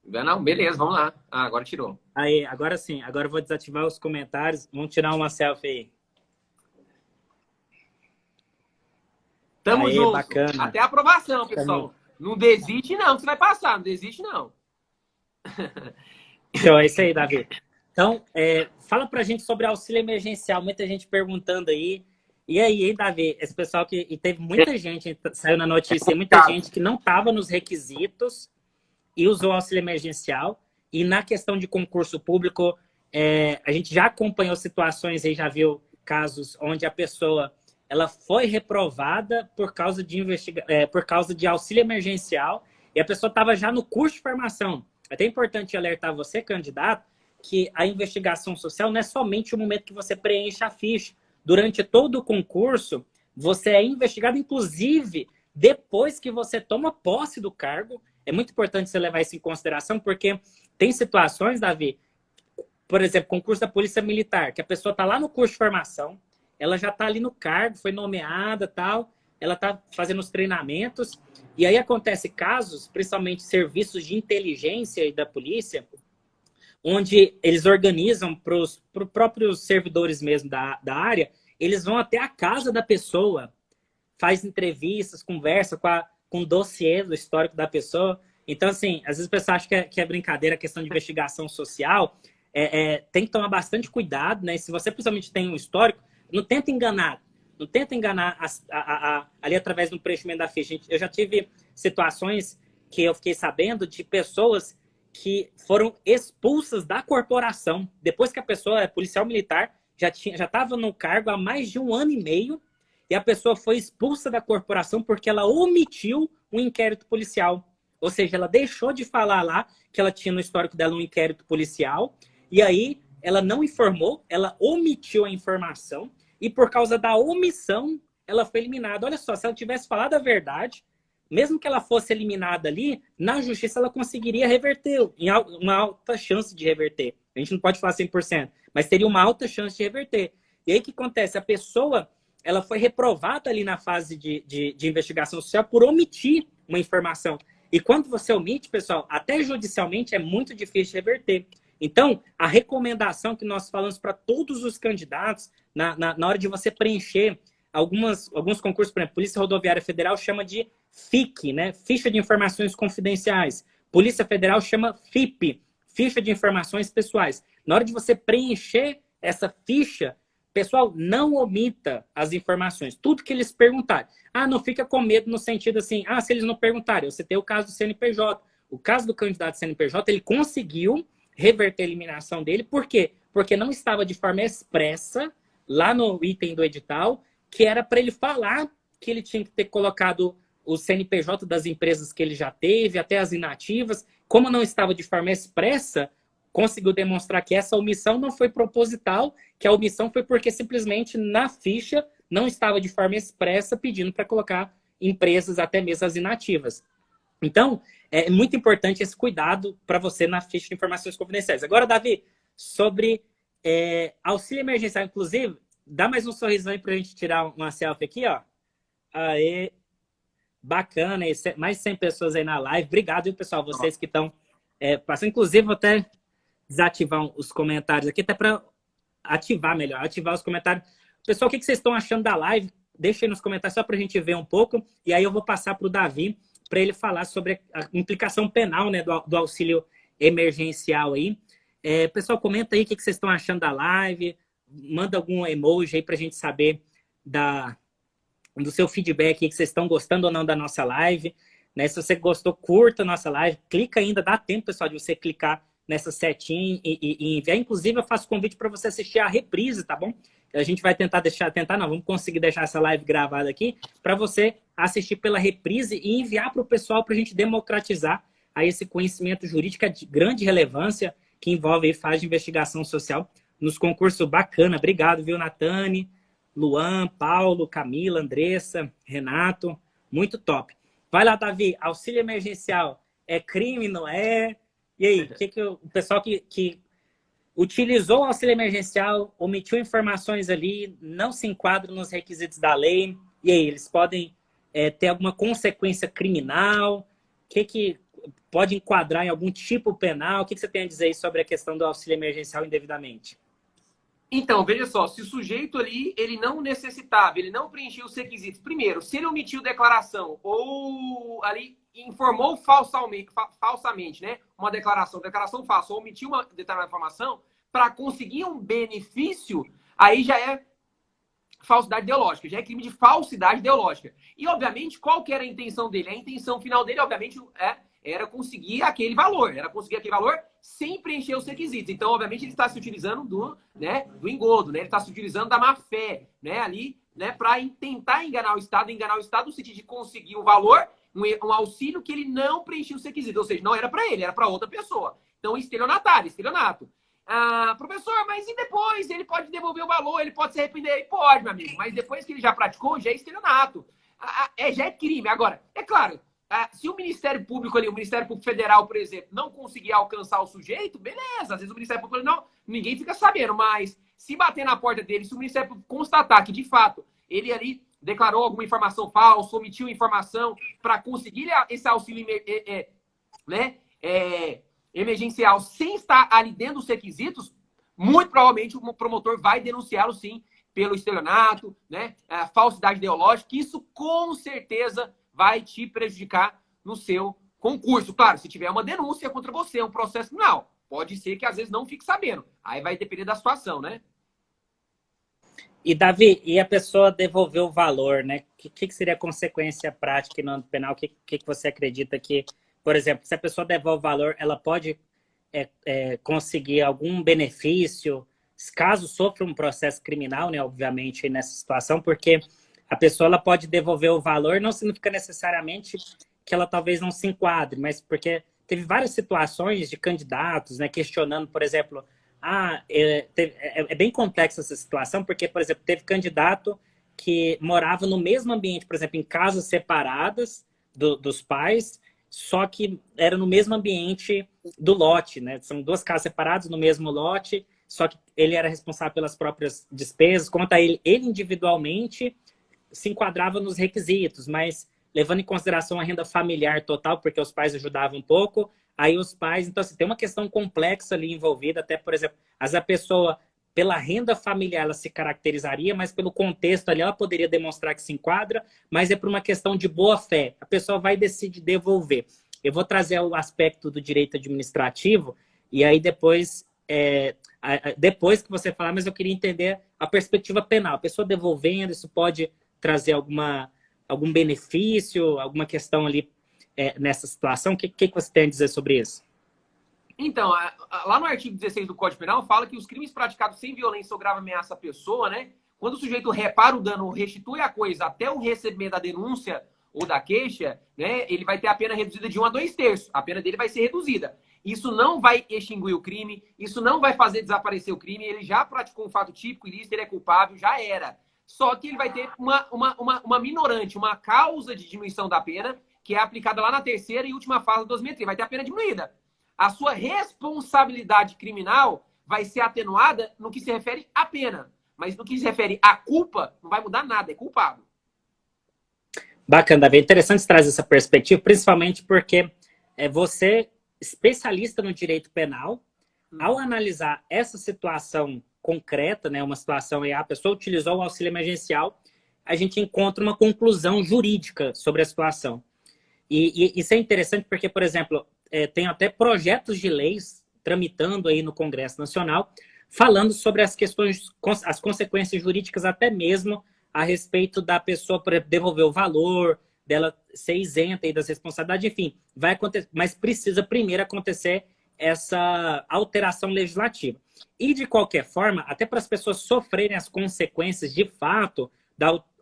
Não, beleza, vamos lá. Agora tirou. Aí, agora sim. Agora eu vou desativar os comentários. Vamos tirar uma selfie aí. Tamo junto. Bacana. Até a aprovação, pessoal. Não desiste, não. Você vai passar. Não desiste, não. Então, é isso aí, Davi. Então, fala pra gente sobre auxílio emergencial. Muita gente perguntando aí. E aí, Davi, esse pessoal que... E teve muita gente, saiu na notícia, muita gente que não estava nos requisitos e usou auxílio emergencial. E na questão de concurso público, a gente já acompanhou situações aí, já viu casos onde a pessoa ela foi reprovada por causa de auxílio emergencial e a pessoa estava já no curso de formação. É até importante alertar você, candidato, que a investigação social não é somente o momento que você preenche a ficha. Durante todo o concurso, você é investigado, inclusive, depois que você toma posse do cargo. É muito importante você levar isso em consideração, porque tem situações, Davi, por exemplo, concurso da Polícia Militar, que a pessoa está lá no curso de formação, ela já está ali no cargo, foi nomeada, tal, ela está fazendo os treinamentos, e aí acontece casos, principalmente serviços de inteligência e da polícia, onde eles organizam para os próprios servidores mesmo da área, eles vão até a casa da pessoa, faz entrevistas, conversa com o dossiê do histórico da pessoa. Então, assim, às vezes o pessoal acha que é brincadeira a questão de investigação social. Tem que tomar bastante cuidado, né? Se você principalmente tem um histórico, não tenta enganar. Não tenta enganar ali através do preenchimento da ficha. Eu já tive situações que eu fiquei sabendo de pessoas que foram expulsas da corporação. Depois que a pessoa é policial militar, já estava no cargo há mais de 1 ano e meio, e a pessoa foi expulsa da corporação porque ela omitiu um inquérito policial. Ou seja, ela deixou de falar lá que ela tinha no histórico dela um inquérito policial, e aí ela não informou, ela omitiu a informação, e por causa da omissão, ela foi eliminada. Olha só, se ela tivesse falado a verdade, mesmo que ela fosse eliminada ali, na justiça ela conseguiria reverter, uma alta chance de reverter. A gente não pode falar 100%, mas teria uma alta chance de reverter. E aí o que acontece? A pessoa ela foi reprovada ali na fase de investigação social por omitir uma informação. E quando você omite, pessoal, até judicialmente é muito difícil de reverter. Então, a recomendação que nós falamos para todos os candidatos, na hora de você preencher alguns concursos, por exemplo, Polícia Rodoviária Federal chama de FIC, né? Ficha de Informações Confidenciais. Polícia Federal chama FIP, Ficha de Informações Pessoais. Na hora de você preencher essa ficha, pessoal, não omita as informações. Tudo que eles perguntarem. Não fica com medo no sentido assim, se eles não perguntarem. Você tem o caso do CNPJ. O caso do candidato CNPJ, ele conseguiu reverter a eliminação dele. Por quê? Porque não estava de forma expressa lá no item do edital, que era para ele falar que ele tinha que ter colocado o CNPJ das empresas que ele já teve, até as inativas. Como não estava de forma expressa, conseguiu demonstrar que essa omissão não foi proposital, que a omissão foi porque simplesmente na ficha não estava de forma expressa pedindo para colocar empresas, até mesmo as inativas. Então, é muito importante esse cuidado para você na ficha de informações confidenciais. Agora, Davi, sobre auxílio emergencial, inclusive, dá mais um sorrisão aí para a gente tirar uma selfie aqui, ó. Aê, bacana, mais de 100 pessoas aí na live. Obrigado, viu, pessoal, vocês que estão passando. Inclusive, vou até desativar os comentários aqui, até para ativar os comentários. Pessoal, o que vocês estão achando da live? Deixa aí nos comentários só para a gente ver um pouco. E aí eu vou passar para o Davi para ele falar sobre a implicação penal, né, do auxílio emergencial aí. Pessoal, comenta aí o que vocês estão achando da live. Manda algum emoji aí para a gente saber do seu feedback aí, que vocês estão gostando ou não da nossa live. Né? Se você gostou, curta a nossa live. Clica ainda, dá tempo, pessoal, de você clicar nessa setinha e enviar. Inclusive, eu faço convite para você assistir a reprise, tá bom? A gente vai vamos conseguir deixar essa live gravada aqui para você assistir pela reprise e enviar para o pessoal para a gente democratizar aí esse conhecimento jurídico de grande relevância que envolve aí fase de investigação social nos concursos. Bacana. Obrigado, viu, Natane, Luan, Paulo, Camila, Andressa, Renato. Muito top. Vai lá, Davi. Auxílio emergencial é crime, não é? E aí, o pessoal que utilizou o auxílio emergencial, omitiu informações ali, não se enquadra nos requisitos da lei. E aí, eles podem ter alguma consequência criminal? Que pode enquadrar em algum tipo penal? O que você tem a dizer aí sobre a questão do auxílio emergencial indevidamente? Então, veja só, se o sujeito ali, ele não necessitava, ele não preencheu os requisitos. Primeiro, se ele omitiu declaração ou ali informou falsamente, né? Uma declaração falsa, ou omitiu uma determinada informação para conseguir um benefício, aí já é falsidade ideológica, já é crime de falsidade ideológica. E, obviamente, qual que era a intenção dele? A intenção final dele, obviamente, era conseguir aquele valor. Sem preencher os requisitos. Então, obviamente, ele está se utilizando do engodo, né? Ele está se utilizando da má-fé, né? Ali, né? Para tentar enganar o Estado no sentido de conseguir o valor, um auxílio que ele não preenchia os requisitos. Ou seja, não era para ele, era para outra pessoa. Então, estelionato. Ah, professor, mas e depois? Ele pode devolver o valor, ele pode se arrepender? Ele pode, meu amigo. Mas depois que ele já praticou, já é estelionato. Já é crime. Agora, é claro, se o Ministério Público ali, o Ministério Público Federal, por exemplo, não conseguir alcançar o sujeito, beleza. Às vezes o Ministério Público não, ninguém fica sabendo. Mas se bater na porta dele, se o Ministério Público constatar que, de fato, ele ali declarou alguma informação falsa, omitiu informação para conseguir esse auxílio emergencial sem estar ali dentro dos requisitos, muito provavelmente o promotor vai denunciá-lo, sim, pelo estelionato, né? Falsidade ideológica, que isso com certeza vai te prejudicar no seu concurso. Claro, se tiver uma denúncia contra você, um processo criminal, pode ser que às vezes não fique sabendo. Aí vai depender da situação, né? E, Davi, e a pessoa devolveu o valor, né? O que seria a consequência prática no âmbito penal? O que você acredita que, por exemplo, se a pessoa devolve o valor, ela pode conseguir algum benefício, caso sofra um processo criminal, né? Obviamente, nessa situação, porque a pessoa ela pode devolver o valor, não significa necessariamente que ela talvez não se enquadre, mas porque teve várias situações de candidatos, né, questionando, por exemplo, é bem complexa essa situação, porque, por exemplo, teve candidato que morava no mesmo ambiente, por exemplo, em casas separadas dos pais, só que era no mesmo ambiente do lote, né? São duas casas separadas no mesmo lote, só que ele era responsável pelas próprias despesas, quanto a ele individualmente se enquadrava nos requisitos, mas levando em consideração a renda familiar total, porque os pais ajudavam um pouco, aí os pais... Então, assim, tem uma questão complexa ali envolvida, até, por exemplo, a pessoa, pela renda familiar, ela se caracterizaria, mas pelo contexto ali, ela poderia demonstrar que se enquadra, mas é por uma questão de boa-fé. A pessoa vai decidir devolver. Eu vou trazer o aspecto do direito administrativo, e aí depois... depois que você falar, mas eu queria entender a perspectiva penal. A pessoa devolvendo, isso pode trazer algum benefício, alguma questão ali nessa situação? O que você tem a dizer sobre isso? Então, lá no artigo 16 do Código Penal fala que os crimes praticados sem violência ou grave ameaça à pessoa, né? Quando o sujeito repara o dano ou restitui a coisa até o recebimento da denúncia ou da queixa, né? Ele vai ter a pena reduzida de 1 a 2/3. A pena dele vai ser reduzida. Isso não vai extinguir o crime, isso não vai fazer desaparecer o crime, ele já praticou um fato típico, ilícito, ele é culpável, já era. Só que ele vai ter uma minorante, uma causa de diminuição da pena, que é aplicada lá na terceira e última fase da dosimetria. Vai ter a pena diminuída. A sua responsabilidade criminal vai ser atenuada no que se refere à pena. Mas no que se refere à culpa, não vai mudar nada, é culpado. Bacana, Davi. É interessante trazer essa perspectiva, principalmente porque você, especialista no direito penal, ao analisar essa situação concreta, né, uma situação em que a pessoa utilizou o auxílio emergencial, a gente encontra uma conclusão jurídica sobre a situação. E isso é interessante porque, por exemplo, tem até projetos de leis tramitando aí no Congresso Nacional, falando sobre as questões, as consequências jurídicas até mesmo a respeito da pessoa devolver o valor, dela ser isenta aí das responsabilidades, enfim, vai acontecer, mas precisa primeiro acontecer essa alteração legislativa. E, de qualquer forma, até para as pessoas sofrerem as consequências de fato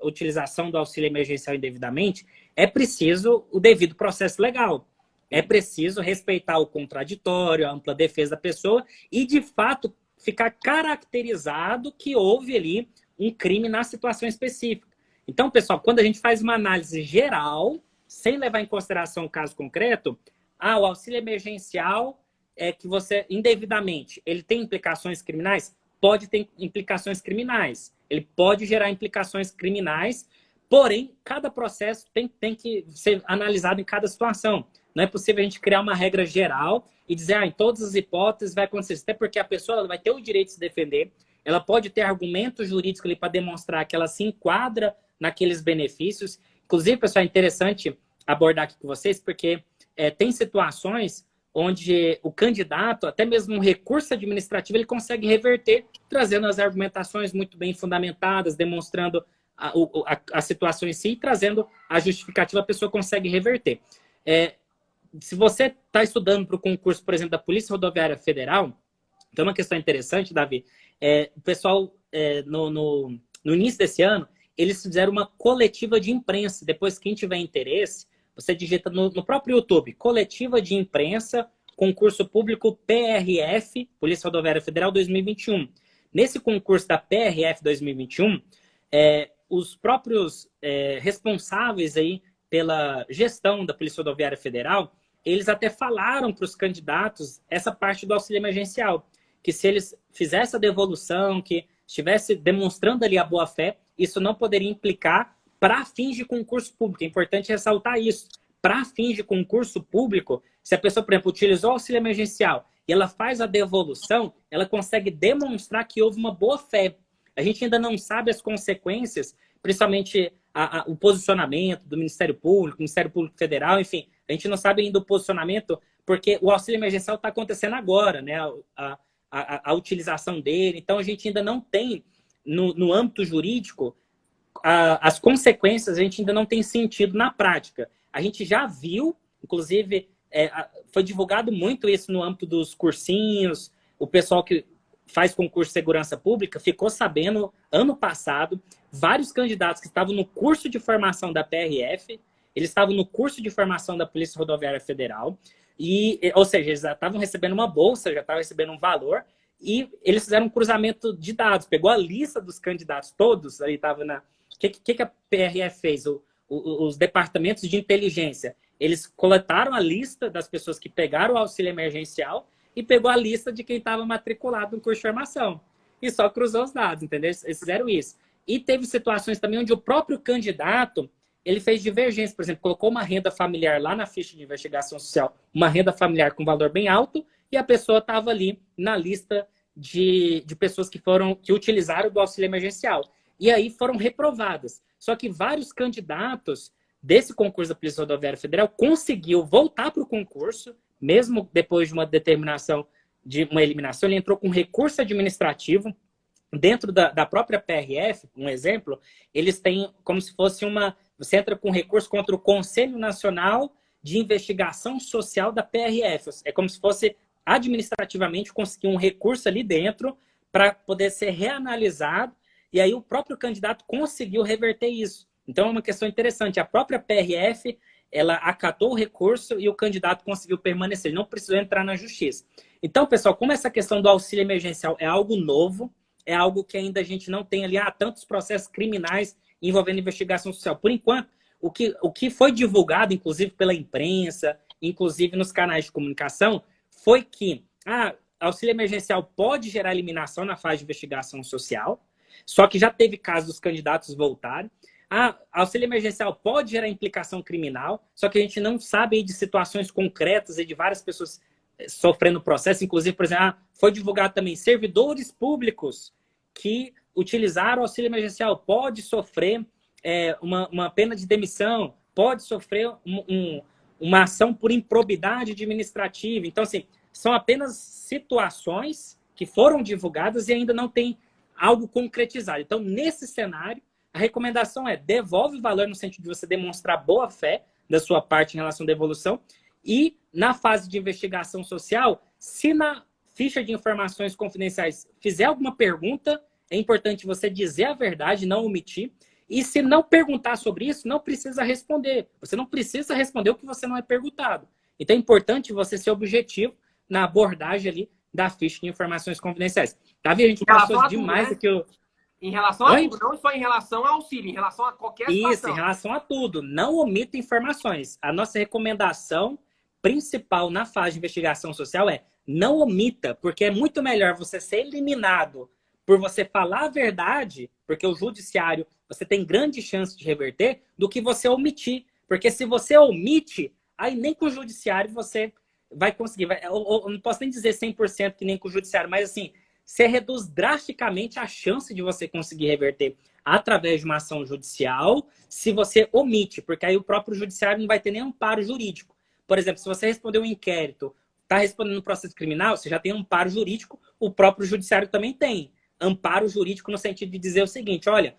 utilização do auxílio emergencial indevidamente, é preciso o devido processo legal. É preciso respeitar o contraditório, a ampla defesa da pessoa e, de fato, ficar caracterizado que houve ali um crime na situação específica. Então, pessoal, quando a gente faz uma análise geral, sem levar em consideração o caso concreto, o auxílio emergencial é que você, indevidamente, ele tem implicações criminais? Pode ter implicações criminais. Ele pode gerar implicações criminais, porém, cada processo tem que ser analisado em cada situação. Não é possível a gente criar uma regra geral e dizer, em todas as hipóteses vai acontecer isso. Até porque a pessoa ela vai ter o direito de se defender, ela pode ter argumentos jurídicos ali para demonstrar que ela se enquadra naqueles benefícios. Inclusive, pessoal, é interessante abordar aqui com vocês, porque tem situações onde o candidato, até mesmo um recurso administrativo, ele consegue reverter, trazendo as argumentações muito bem fundamentadas, demonstrando a situação em si e trazendo a justificativa, a pessoa consegue reverter. Se você está estudando para o concurso, por exemplo, da Polícia Rodoviária Federal, tem uma questão interessante, Davi. O pessoal, no início desse ano, eles fizeram uma coletiva de imprensa. Depois, quem tiver interesse, você digita no próprio YouTube, coletiva de imprensa, concurso público PRF, Polícia Rodoviária Federal 2021. Nesse concurso da PRF 2021, os próprios responsáveis aí pela gestão da Polícia Rodoviária Federal, eles até falaram para os candidatos essa parte do auxílio emergencial, que se eles fizessem a devolução, que estivesse demonstrando ali a boa-fé, isso não poderia implicar para fins de concurso público. É importante ressaltar isso. Para fins de concurso público, se a pessoa, por exemplo, utilizou o auxílio emergencial e ela faz a devolução, ela consegue demonstrar que houve uma boa-fé. A gente ainda não sabe as consequências, principalmente o posicionamento do Ministério Público Federal, enfim, a gente não sabe ainda o posicionamento, porque o auxílio emergencial está acontecendo agora, né? A utilização dele. Então, a gente ainda não tem, no âmbito jurídico, as consequências, a gente ainda não tem sentido na prática. A gente já viu, inclusive, foi divulgado muito isso no âmbito dos cursinhos, o pessoal que faz concurso de segurança pública ficou sabendo, ano passado, vários candidatos que estavam no curso de formação da PRF, eles estavam no curso de formação da Polícia Rodoviária Federal, ou seja, eles já estavam recebendo uma bolsa, já estavam recebendo um valor, e eles fizeram um cruzamento de dados, pegou a lista dos candidatos todos, aí estava na... O que a PRF fez? Os departamentos de inteligência, eles coletaram a lista das pessoas que pegaram o auxílio emergencial e pegou a lista de quem estava matriculado no curso de formação. E só cruzou os dados, entendeu? Eles fizeram isso. E teve situações também onde o próprio candidato, ele fez divergência. Por exemplo, colocou uma renda familiar lá na ficha de investigação social, uma renda familiar com valor bem alto, e a pessoa estava ali na lista de pessoas que utilizaram do auxílio emergencial. E aí foram reprovadas. Só que vários candidatos desse concurso da Polícia Rodoviária Federal conseguiu voltar para o concurso, mesmo depois de uma determinação de uma eliminação, ele entrou com recurso administrativo dentro da própria PRF, um exemplo, eles têm como se fosse você entra com recurso contra o Conselho Nacional de Investigação Social da PRF. É como se fosse administrativamente conseguir um recurso ali dentro para poder ser reanalisado, e aí o próprio candidato conseguiu reverter isso. Então é uma questão interessante. A própria PRF, ela acatou o recurso e o candidato conseguiu permanecer. Ele não precisou entrar na justiça. Então, pessoal, como essa questão do auxílio emergencial é algo novo, é algo que ainda a gente não tem ali, tantos processos criminais envolvendo investigação social. Por enquanto, o que foi divulgado, inclusive pela imprensa, inclusive nos canais de comunicação, foi que auxílio emergencial pode gerar eliminação na fase de investigação social, só que já teve casos dos candidatos voltarem. Auxílio emergencial pode gerar implicação criminal, só que a gente não sabe aí de situações concretas e de várias pessoas sofrendo processo. Inclusive, por exemplo, foi divulgado também servidores públicos que utilizaram o auxílio emergencial pode sofrer uma pena de demissão, pode sofrer uma ação por improbidade administrativa. Então, assim, são apenas situações que foram divulgadas e ainda não tem algo concretizado. Então, nesse cenário, a recomendação é devolve o valor no sentido de você demonstrar boa fé da sua parte em relação à devolução, e na fase de investigação social, se na ficha de informações confidenciais fizer alguma pergunta, é importante você dizer a verdade, não omitir, E se não perguntar sobre isso, não precisa responder. Você não precisa responder o que você não é perguntado. Então é importante você ser objetivo na abordagem ali da ficha de informações confidenciais. Davi, a gente passou demais aqui. Em relação a tudo, não só em relação ao auxílio, em relação a qualquer situação. Isso, em relação a tudo. Não omita informações. A nossa recomendação principal na fase de investigação social é não omita, porque é muito melhor você ser eliminado por você falar a verdade, porque o judiciário você tem grande chance de reverter, do que você omitir. Porque se você omite, aí nem com o judiciário você vai conseguir. Eu não posso nem dizer 100% que nem com o judiciário, mas assim, você reduz drasticamente a chance de você conseguir reverter através de uma ação judicial se você omite, porque aí o próprio judiciário não vai ter nem amparo jurídico. Por exemplo, se você responder um inquérito, está respondendo um processo criminal, você já tem amparo jurídico, o próprio judiciário também tem amparo jurídico no sentido de dizer o seguinte, olha,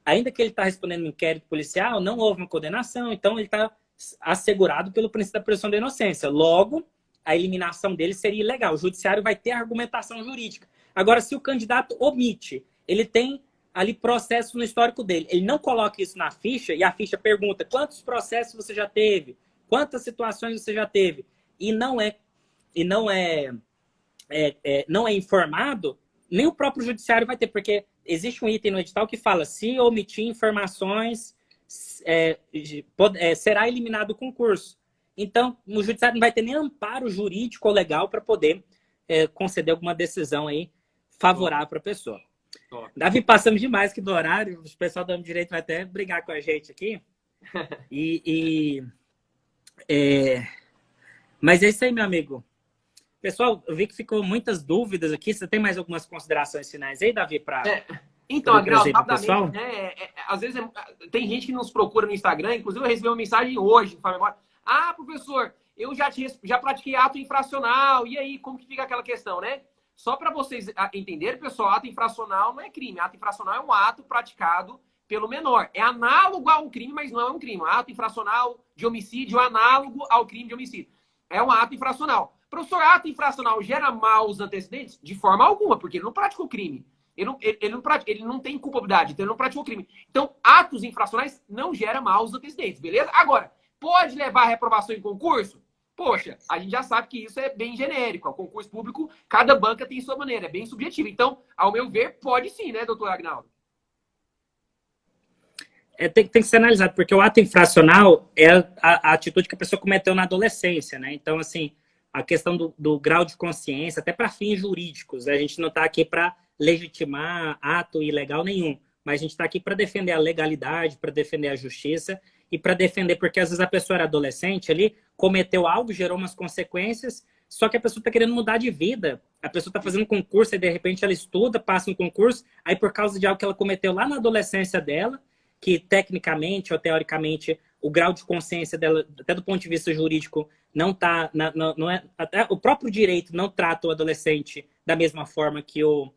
ainda que ele está respondendo um inquérito policial, não houve uma condenação, então ele está assegurado pelo princípio da presunção da inocência. Logo, a eliminação dele seria ilegal. O judiciário vai ter argumentação jurídica. Agora, se o candidato omite, ele tem ali processos no histórico dele, ele não coloca isso na ficha e a ficha pergunta quantos processos você já teve, quantas situações você já teve, e não é informado, nem o próprio judiciário vai ter, porque existe um item no edital que fala se omitir informações será eliminado o concurso. Então, o judiciário não vai ter nem amparo jurídico ou legal para poder conceder alguma decisão aí favorável para a pessoa. Davi, passamos demais aqui do horário, o pessoal do direito vai até brigar com a gente aqui. Mas é isso aí, meu amigo. Pessoal, eu vi que ficou muitas dúvidas aqui. Você tem mais algumas considerações finais aí, Davi, para então, Agnaldo, rapidamente, né? Às vezes tem gente que nos procura no Instagram, inclusive eu recebi uma mensagem hoje, ah, professor, eu já pratiquei ato infracional, e aí, como que fica aquela questão, né? Só para vocês entenderem, pessoal, ato infracional não é crime. Ato infracional é um ato praticado pelo menor. É análogo ao crime, mas não é um crime. Ato infracional de homicídio é análogo ao crime de homicídio. É um ato infracional. Professor, ato infracional gera maus antecedentes? De forma alguma, porque ele não praticou crime. Ele não tem culpabilidade, então ele não praticou crime. Então, atos infracionais não geram maus antecedentes, beleza? Agora, pode levar a reprovação em concurso? Poxa, a gente já sabe que isso é bem genérico. O concurso público, cada banca tem sua maneira, é bem subjetivo. Então, ao meu ver, pode sim, né, doutor Agnaldo? Tem que ser analisado, porque o ato infracional é a atitude que a pessoa cometeu na adolescência, né? Então, assim, a questão do grau de consciência, até para fins jurídicos, a gente não está aqui para legitimar ato ilegal nenhum, mas a gente está aqui para defender a legalidade, para defender a justiça e para defender, porque às vezes a pessoa era adolescente ali, cometeu algo, gerou umas consequências, só que a pessoa está querendo mudar de vida. A pessoa está fazendo um concurso e de repente ela estuda, passa um concurso, aí por causa de algo que ela cometeu lá na adolescência dela, que tecnicamente ou teoricamente o grau de consciência dela, até do ponto de vista jurídico, não tá, não é, até o próprio direito não trata o adolescente da mesma forma que o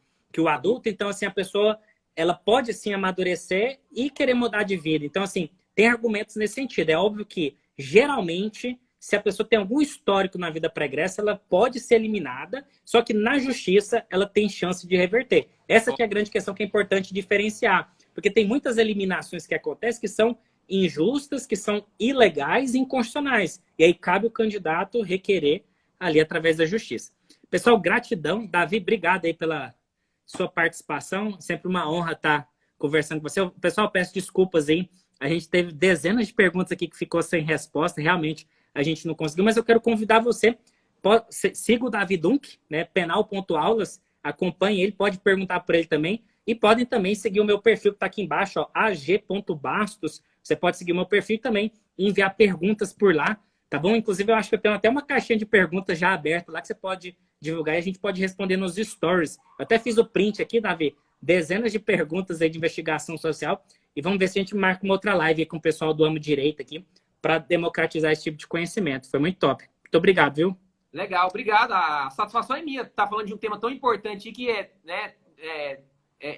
adulto. Então, assim, a pessoa ela pode assim amadurecer e querer mudar de vida. Então, assim, tem argumentos nesse sentido. É óbvio que geralmente, se a pessoa tem algum histórico na vida pregressa, ela pode ser eliminada, só que na justiça ela tem chance de reverter. Essa que é a grande questão que é importante diferenciar. Porque tem muitas eliminações que acontecem que são injustas, que são ilegais e inconstitucionais. E aí cabe o candidato requerer ali através da justiça. Pessoal, gratidão. Davi, obrigado aí pela sua participação. Sempre uma honra estar conversando com você. Pessoal, peço desculpas aí. A gente teve dezenas de perguntas aqui que ficou sem resposta. Realmente a gente não conseguiu, mas eu quero convidar você. Siga o Davi Dunk, né? Penal.aulas. Acompanhe ele, pode perguntar por ele também. E podem também seguir o meu perfil que está aqui embaixo, ó, ag.bastos. Você pode seguir o meu perfil também e enviar perguntas por lá, tá bom? Inclusive, eu acho que eu tenho até uma caixinha de perguntas já aberta lá que você pode divulgar e a gente pode responder nos stories. Eu até fiz o print aqui, Davi, dezenas de perguntas aí de investigação social e vamos ver se a gente marca uma outra live aí com o pessoal do Amo Direito aqui para democratizar esse tipo de conhecimento. Foi muito top. Muito obrigado, viu? Legal, obrigado. A satisfação é minha. Tá falando de um tema tão importante que é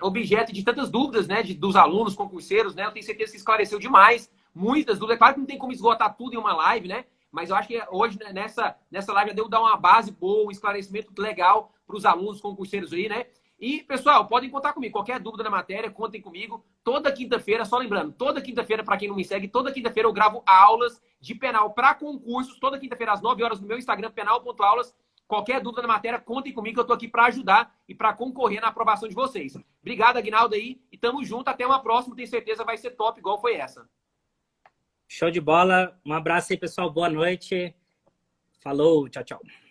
objeto de tantas dúvidas, né, dos alunos, concurseiros, né? Eu tenho certeza que esclareceu demais muitas dúvidas. É claro que não tem como esgotar tudo em uma live, né? Mas eu acho que hoje, né, nessa live, deu dar uma base boa, um esclarecimento legal para os alunos concurseiros aí, né? E, pessoal, podem contar comigo. Qualquer dúvida na matéria, contem comigo. Toda quinta-feira, só lembrando, toda quinta-feira, para quem não me segue, toda quinta-feira eu gravo aulas de penal para concursos. Toda quinta-feira, às 9 horas, no meu Instagram, penal.aulas. Qualquer dúvida na matéria, contem comigo, que eu estou aqui para ajudar e para concorrer na aprovação de vocês. Obrigado, Aguinaldo, aí. E tamo junto. Até uma próxima. Tenho certeza vai ser top, igual foi essa. Show de bola. Um abraço aí, pessoal. Boa noite. Falou. Tchau, tchau.